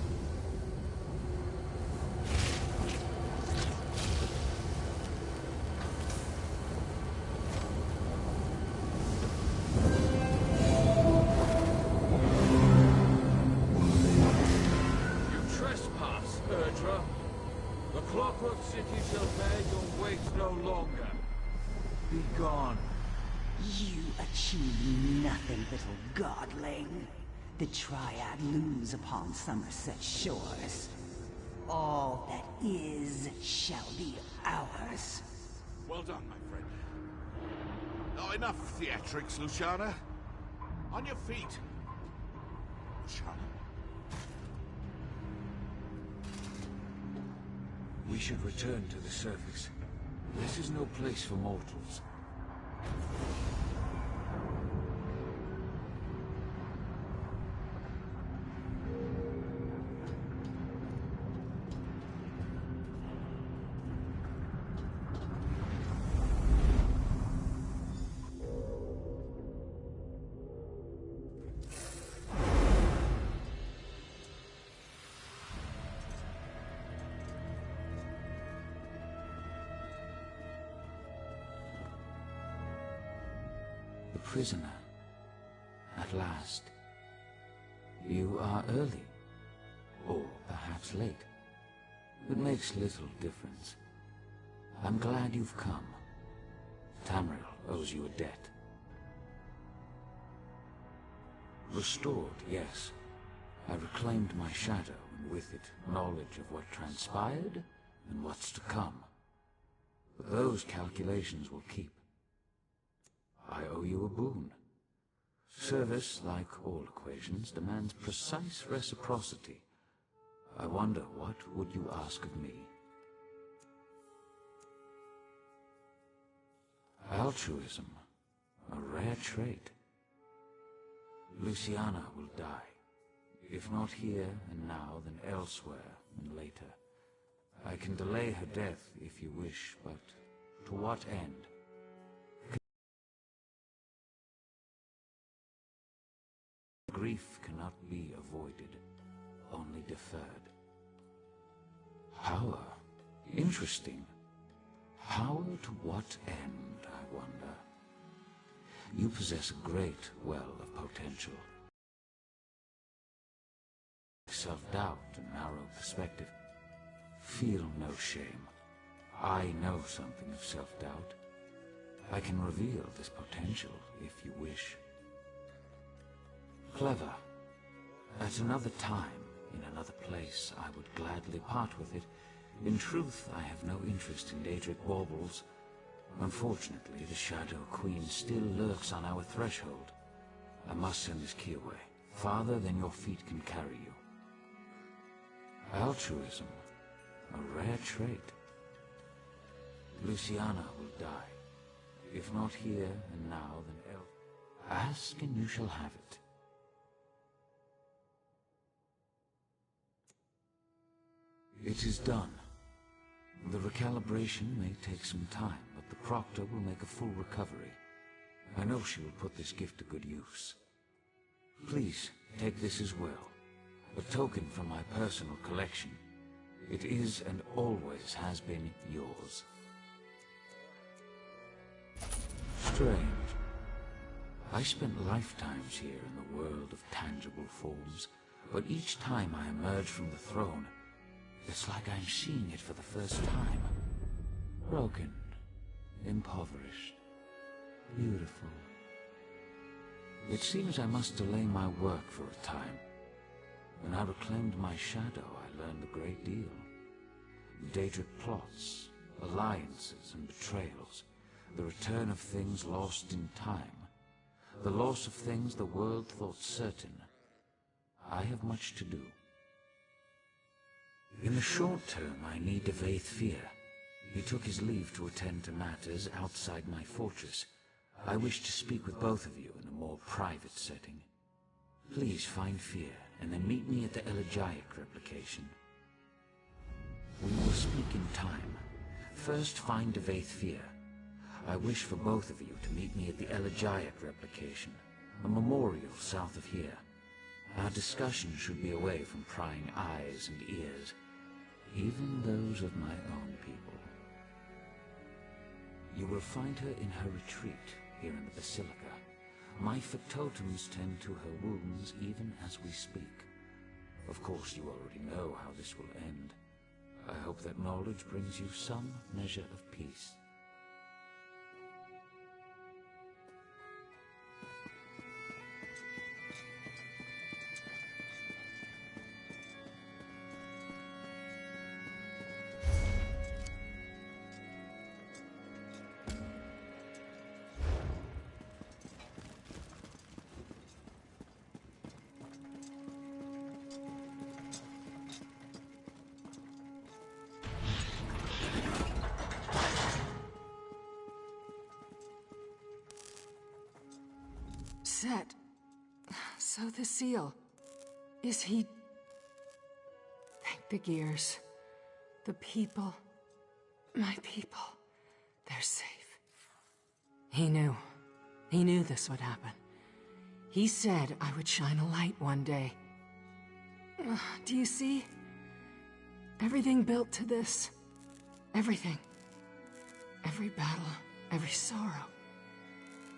The Clockwork City shall bear your weight no longer. Be gone. You achieve nothing, little godling. The Triad lose upon Somerset shores. All that is shall be ours. Well done, my friend. Oh, enough theatrics, Luciana. On your feet. Luciana? We should return to the surface. This is no place for mortals. Prisoner. At last. You are early. Or perhaps late. It makes little difference. I'm glad you've come. Tamriel owes you a debt. Restored, yes. I reclaimed my shadow, and with it, knowledge of what transpired and what's to come. But those calculations will keep. I owe you a boon. Service, like all equations, demands precise reciprocity. I wonder, what would you ask of me? Altruism, a rare trait. Luciana will die. If not here and now, then elsewhere and later. I can delay her death if you wish, but to what end? Grief cannot be avoided, only deferred. Power? Interesting. Power to what end, I wonder? You possess a great well of potential. Self-doubt and narrow perspective. Feel no shame. I know something of self-doubt. I can reveal this potential if you wish. Clever. At another time, in another place, I would gladly part with it. In truth, I have no interest in Daedric baubles. Unfortunately, the Shadow Queen still lurks on our threshold. I must send this key away, farther than your feet can carry you. Altruism, a rare trait. Luciana will die. If not here and now, then else. Ask and you shall have it. It is done. The recalibration may take some time, but the Proctor will make a full recovery. I know she will put this gift to good use. Please, take this as well. A token from my personal collection. It is and always has been yours. Strange. I spent lifetimes here in the world of tangible forms, but each time I emerge from the throne, it's like I'm seeing it for the first time. Broken, impoverished, beautiful. It seems I must delay my work for a time. When I reclaimed my shadow, I learned a great deal. Daedric plots, alliances and betrayals, the return of things lost in time, the loss of things the world thought certain. I have much to do. In the short term, I need Devaith Fear. He took his leave to attend to matters outside my fortress. I wish to speak with both of you in a more private setting. Please find Fear, and then meet me at the elegiac replication. We will speak in time. First, find Devaith Fear. I wish for both of you to meet me at the elegiac replication, a memorial south of here. Our discussion should be away from prying eyes and ears, even those of my own people. You will find her in her retreat here in the Basilica. My factotums tend to her wounds even as we speak. Of course, you already know how this will end. I hope that knowledge brings you some measure of peace. Set. So the seal. Is he... Thank the gears. The people. My people. They're safe. He knew. He knew this would happen. He said I would shine a light one day. Do you see? Everything built to this. Everything. Every battle, every sorrow.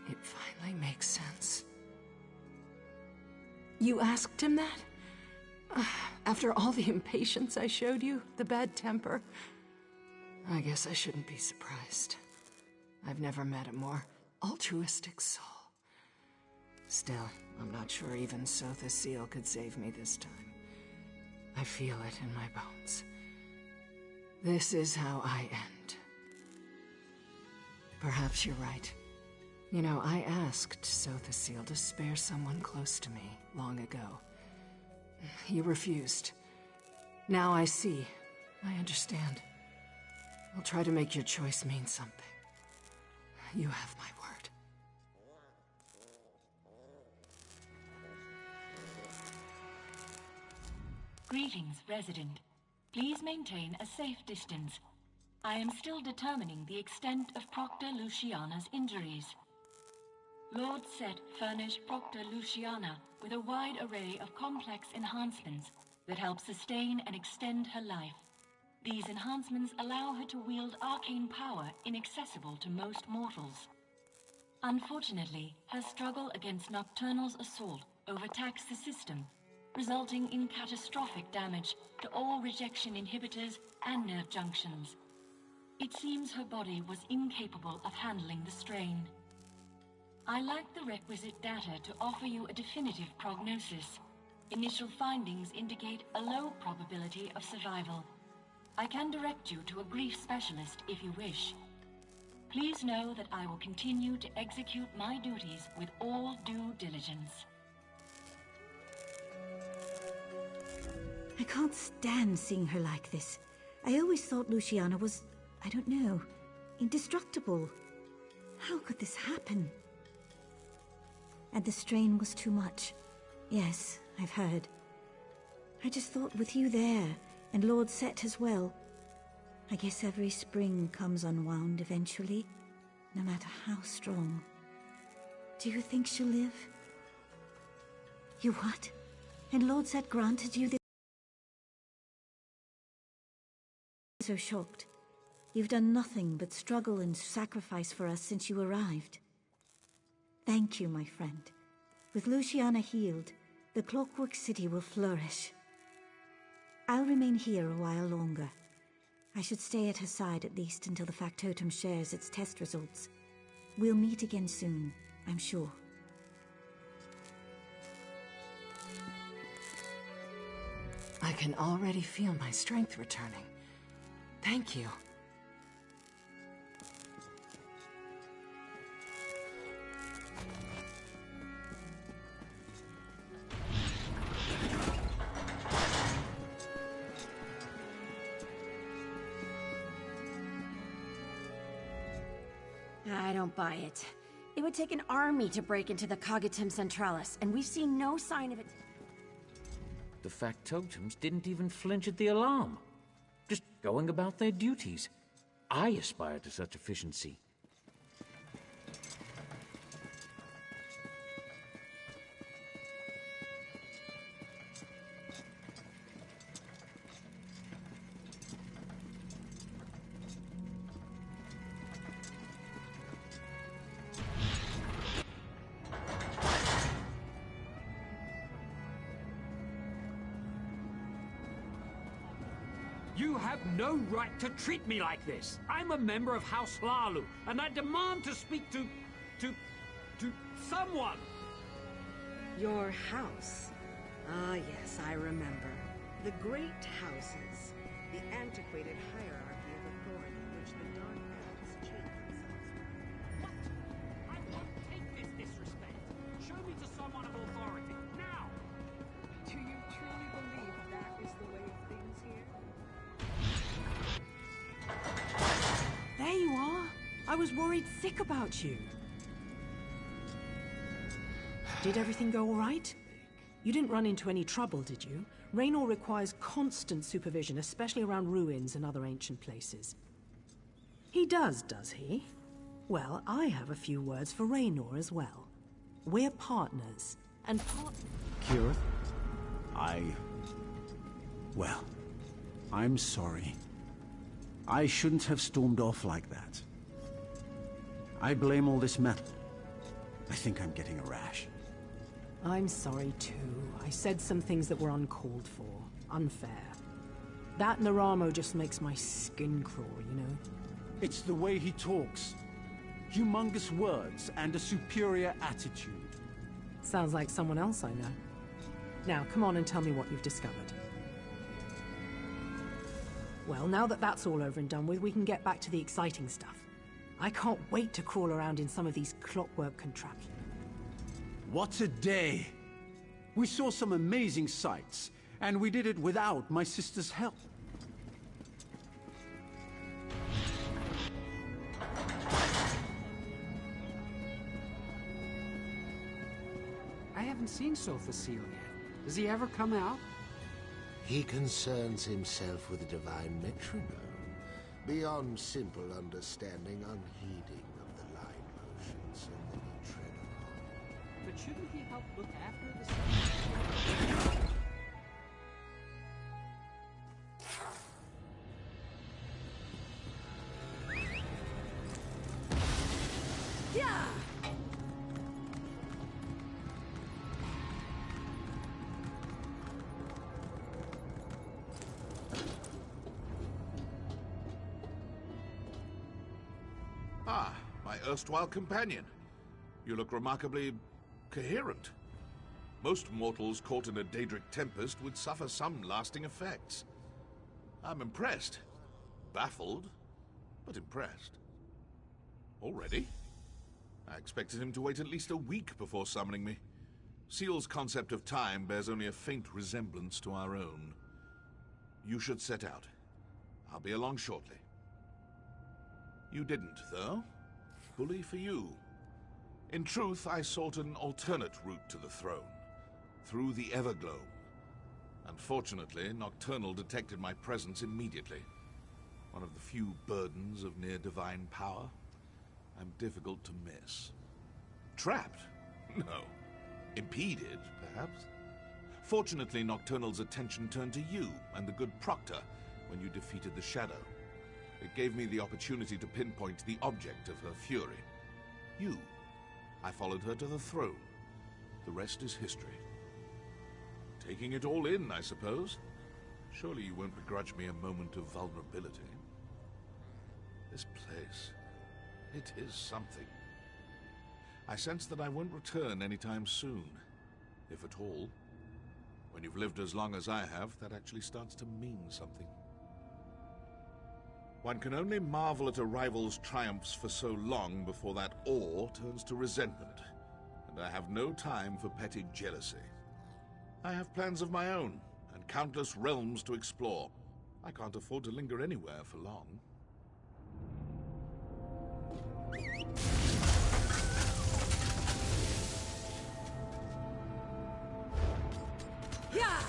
It finally makes sense. You asked him that? After all the impatience I showed you, the bad temper? I guess I shouldn't be surprised. I've never met a more altruistic soul. Still, I'm not sure even Sotha Seal could save me this time. I feel it in my bones. This is how I end. Perhaps you're right. You know, I asked Sotha Seal to spare someone close to me long ago. He refused. Now I see. I understand. I'll try to make your choice mean something. You have my word. Greetings, resident. Please maintain a safe distance. I am still determining the extent of Proctor Luciana's injuries. Lord Set furnished Proctor Luciana with a wide array of complex enhancements that help sustain and extend her life. These enhancements allow her to wield arcane power inaccessible to most mortals. Unfortunately, her struggle against Nocturnal's assault overtaxed the system, resulting in catastrophic damage to all rejection inhibitors and nerve junctions. It seems her body was incapable of handling the strain. I lack the requisite data to offer you a definitive prognosis. Initial findings indicate a low probability of survival. I can direct you to a grief specialist if you wish. Please know that I will continue to execute my duties with all due diligence. I can't stand seeing her like this. I always thought Luciana was, I don't know, indestructible. How could this happen? And the strain was too much. Yes, I've heard. I just thought with you there, and Lord Set as well, I guess every spring comes unwound eventually, no matter how strong. Do you think she'll live? You what? And Lord Set granted you this? So shocked. You've done nothing but struggle and sacrifice for us since you arrived. Thank you, my friend. With Luciana healed, the Clockwork City will flourish. I'll remain here a while longer. I should stay at her side at least until the factotum shares its test results. We'll meet again soon, I'm sure. I can already feel my strength returning. Thank you. I don't buy it. It would take an army to break into the Khajiit Centralis, and we've seen no sign of it. The factotums didn't even flinch at the alarm. Just going about their duties. I aspire to such efficiency. You have no right to treat me like this. I'm a member of House Lalu, and I demand to speak to someone. Your house? Ah, yes, I remember. The great houses. The antiquated hierarchy of authority which the Dark Elves chain themselves. What? I won't take this disrespect. Show me to someone of authority, now! Do you truly believe that is the way of things here? There you are. I was worried sick about you. Did everything go all right? You didn't run into any trouble, did you? Raynor requires constant supervision, especially around ruins and other ancient places. He does he? Well, I have a few words for Raynor as well. We're partners, and Kirith? Well, I'm sorry. I shouldn't have stormed off like that. I blame all this metal. I think I'm getting a rash. I'm sorry too. I said some things that were uncalled for, unfair. That Naramo just makes my skin crawl, you know? It's the way he talks. Humongous words and a superior attitude. Sounds like someone else I know. Now, come on and tell me what you've discovered. Well, now that that's all over and done with, we can get back to the exciting stuff. I can't wait to crawl around in some of these clockwork contraptions. What a day! We saw some amazing sights, and we did it without my sister's help. I haven't seen Sotha Seal yet. Does he ever come out? He concerns himself with a divine metronome, beyond simple understanding, unheeding of the line motions and that you tread upon. But shouldn't he help look after the... Yeah! Ah, my erstwhile companion. You look remarkably coherent. Most mortals caught in a Daedric tempest would suffer some lasting effects. I'm impressed. Baffled, but impressed. Already? I expected him to wait at least a week before summoning me. Seal's concept of time bears only a faint resemblance to our own. You should set out. I'll be along shortly. You didn't, though. Bully for you. In truth, I sought an alternate route to the throne, through the Everglow. Unfortunately, Nocturnal detected my presence immediately. One of the few burdens of near-divine power. I'm difficult to miss. Trapped? No. Impeded, perhaps? Fortunately, Nocturnal's attention turned to you and the good Proctor when you defeated the Shadow. It gave me the opportunity to pinpoint the object of her fury. You. I followed her to the throne. The rest is history. Taking it all in, I suppose. Surely you won't begrudge me a moment of vulnerability. This place... it is something. I sense that I won't return anytime soon, if at all. When you've lived as long as I have, that actually starts to mean something. One can only marvel at a rival's triumphs for so long before that awe turns to resentment, and I have no time for petty jealousy. I have plans of my own, and countless realms to explore. I can't afford to linger anywhere for long. Yeah!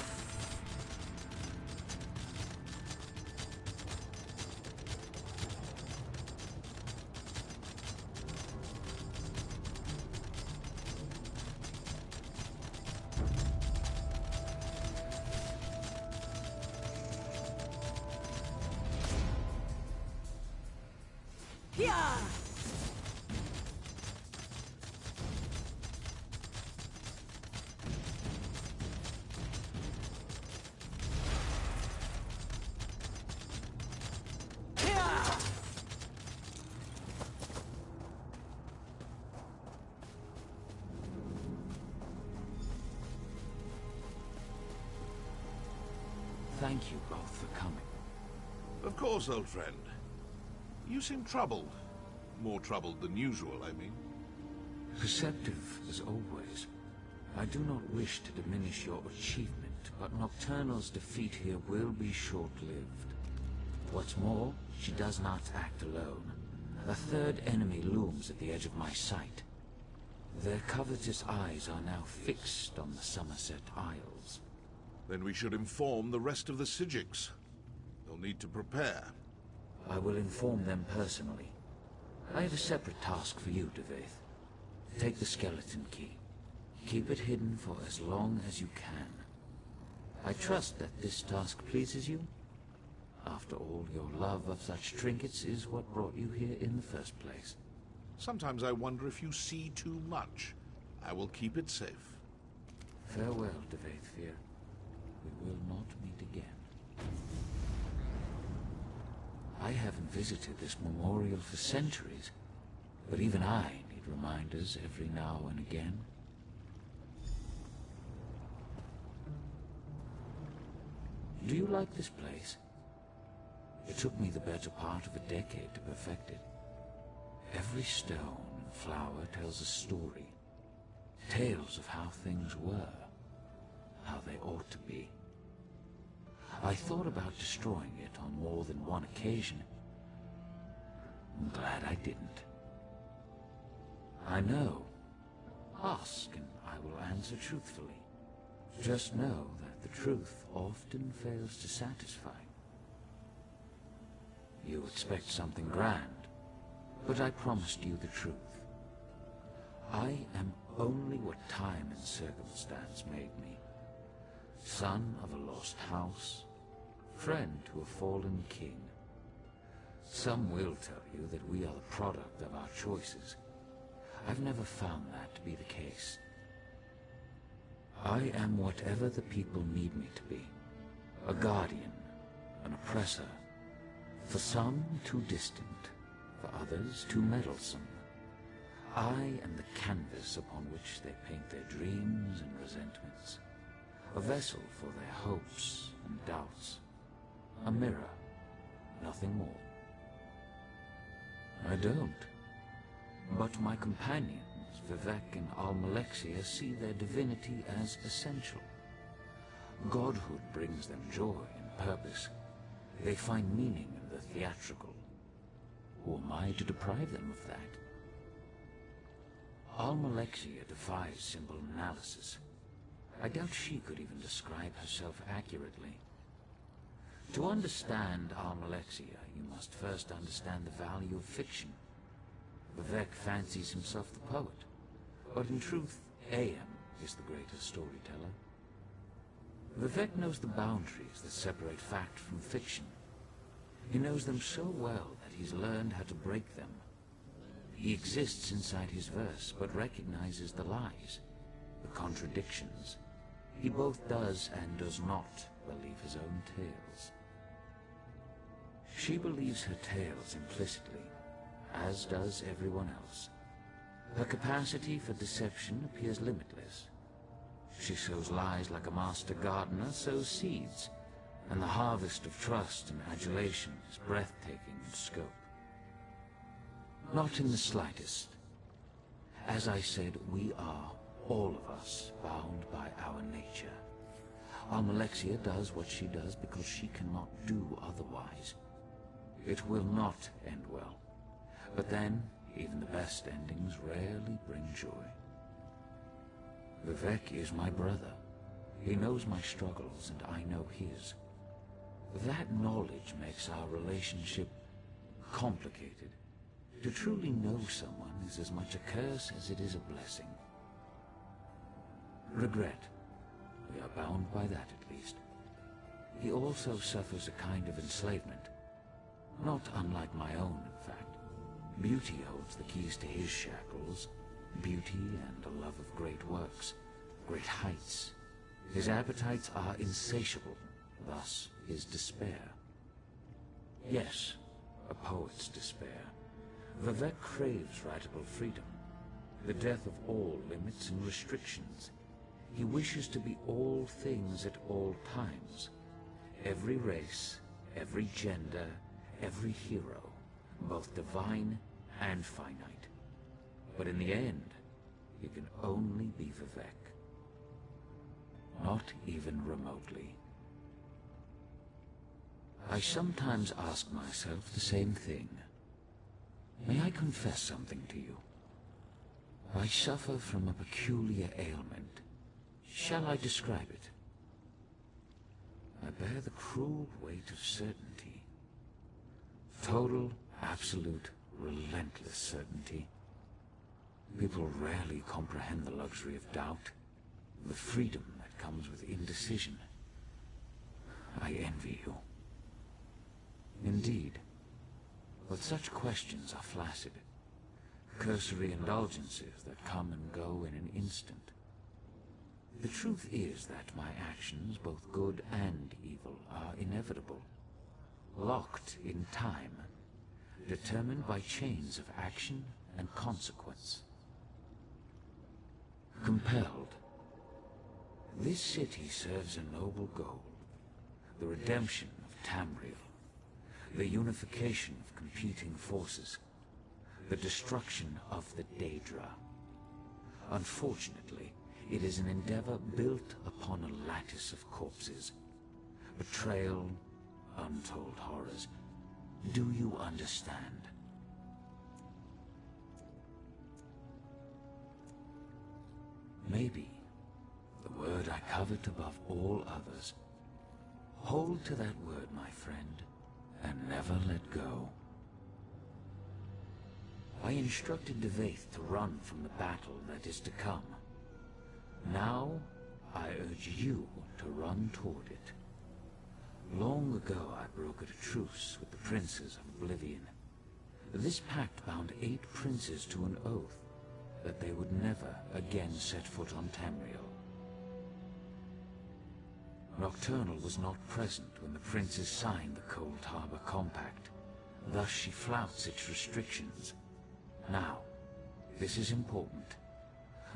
Yeah! Thank you both for coming. Of course, old friend. You seem troubled. More troubled than usual, I mean. Perceptive, as always. I do not wish to diminish your achievement, but Nocturnal's defeat here will be short-lived. What's more, she does not act alone. A third enemy looms at the edge of my sight. Their covetous eyes are now fixed on the Somerset Isles. Then we should inform the rest of the Psijics. They'll need to prepare. I will inform them personally. I have a separate task for you, Devaith. Take the skeleton key. Keep it hidden for as long as you can. I trust that this task pleases you. After all, your love of such trinkets is what brought you here in the first place. Sometimes I wonder if you see too much. I will keep it safe. Farewell, Devaithfir. We will not meet again. I haven't visited this memorial for centuries, but even I need reminders every now and again. Do you like this place? It took me the better part of a decade to perfect it. Every stone and flower tells a story. Tales of how things were, how they ought to be. I thought about destroying it on more than one occasion. I'm glad I didn't. I know. Ask and I will answer truthfully. Just know that the truth often fails to satisfy. You expect something grand, but I promised you the truth. I am only what time and circumstance made me. Son of a lost house, friend to a fallen king. Some will tell you that we are the product of our choices. I've never found that to be the case. I am whatever the people need me to be. A guardian, an oppressor. For some, too distant. For others, too meddlesome. I am the canvas upon which they paint their dreams and resentments. A vessel for their hopes and doubts. A mirror, nothing more. I don't. But my companions, Vivek and Almalexia, see their divinity as essential. Godhood brings them joy and purpose. They find meaning in the theatrical. Who am I to deprive them of that? Almalexia defies simple analysis. I doubt she could even describe herself accurately. To understand Almalexia, you must first understand the value of fiction. Vivek fancies himself the poet, but in truth, AM is the greater storyteller. Vivek knows the boundaries that separate fact from fiction. He knows them so well that he's learned how to break them. He exists inside his verse, but recognizes the lies, the contradictions. He both does and does not believe his own tales. She believes her tales implicitly, as does everyone else. Her capacity for deception appears limitless. She sows lies like a master gardener sows seeds, and the harvest of trust and adulation is breathtaking in scope. Not in the slightest. As I said, we are, all of us, bound by our nature. Almalexia does what she does because she cannot do otherwise. It will not end well. But then, even the best endings rarely bring joy. Vivek is my brother. He knows my struggles, and I know his. That knowledge makes our relationship complicated. To truly know someone is as much a curse as it is a blessing. Regret. We are bound by that, at least. He also suffers a kind of enslavement. Not unlike my own, in fact. Beauty holds the keys to his shackles. Beauty and a love of great works, great heights. His appetites are insatiable, thus his despair. Yes, a poet's despair. Vivek craves writable freedom, the death of all limits and restrictions. He wishes to be all things at all times. Every race, every gender, every hero, both divine and finite. But in the end, he can only be Vivek. Not even remotely. I sometimes ask myself the same thing. May I confess something to you? I suffer from a peculiar ailment. Shall I describe it? I bear the cruel weight of certainty. Total, absolute, relentless certainty. People rarely comprehend the luxury of doubt, the freedom that comes with indecision. I envy you. Indeed. But such questions are flaccid, cursory indulgences that come and go in an instant. The truth is that my actions, both good and evil, are inevitable, locked in time, determined by chains of action and consequence. Compelled. This city serves a noble goal, the redemption of Tamriel, the unification of competing forces, the destruction of the Daedra. Unfortunately, it is an endeavor built upon a lattice of corpses. Betrayal, untold horrors. Do you understand? Maybe the word I covet above all others. Hold to that word, my friend, and never let go. I instructed Devaith to run from the battle that is to come. Now, I urge you to run toward it. Long ago I brokered a truce with the princes of Oblivion. This pact bound 8 princes to an oath that they would never again set foot on Tamriel. Nocturnal was not present when the princes signed the Cold Harbor Compact. Thus she flouts its restrictions. Now, this is important.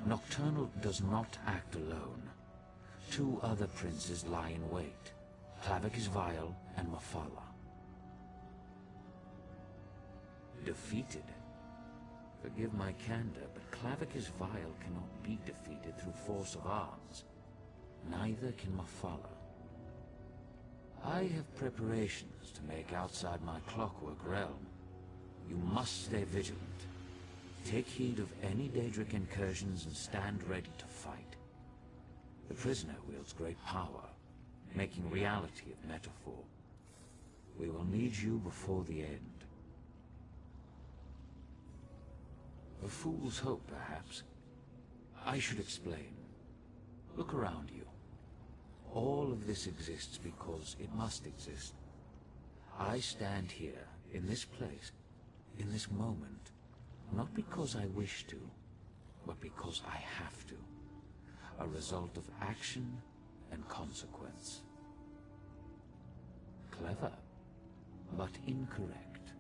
Nocturnal does not act alone. 2 other princes lie in wait, Clavicus Vile and Mafala. Defeated? Forgive my candor, but Clavicus Vile cannot be defeated through force of arms. Neither can Mafala. I have preparations to make outside my Clockwork realm. You must stay vigilant. Take heed of any Daedric incursions and stand ready to fight. The prisoner wields great power, making reality of metaphor. We will need you before the end. A fool's hope, perhaps. I should explain. Look around you. All of this exists because it must exist. I stand here, in this place, in this moment, not because I wish to, but because I have to. A result of action and consequence. Clever, but incorrect.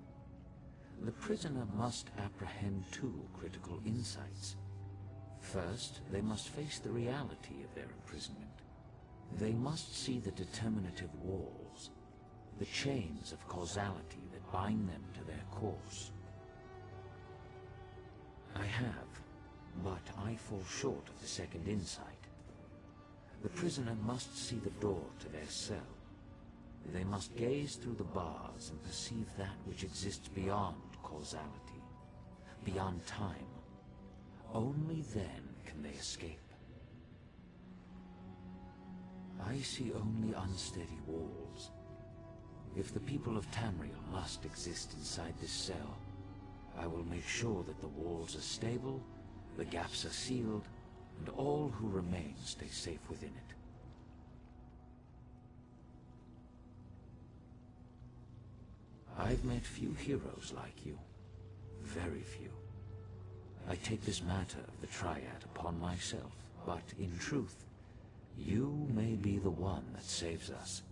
The prisoner must apprehend 2 critical insights. First, they must face the reality of their imprisonment. They must see the determinative walls, the chains of causality that bind them to their course. I have, but I fall short of the second insight. The prisoner must see the door to their cell. They must gaze through the bars and perceive that which exists beyond causality, beyond time. Only then can they escape. I see only unsteady walls. If the people of Tamriel must exist inside this cell, I will make sure that the walls are stable, the gaps are sealed, and all who remain stay safe within it. I've met few heroes like you. Very few. I take this matter of the Triad upon myself, but in truth, you may be the one that saves us.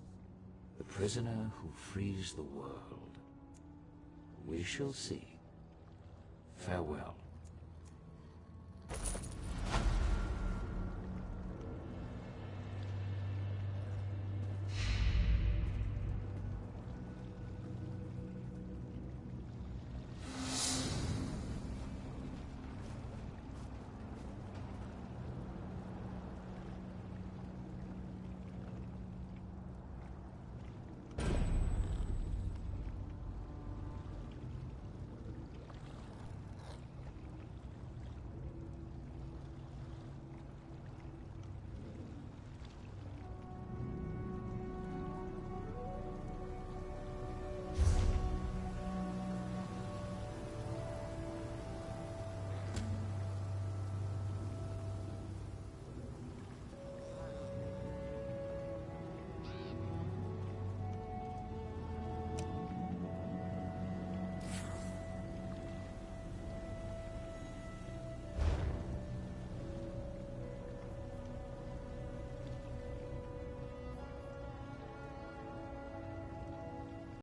The prisoner who frees the world. We shall see. Farewell.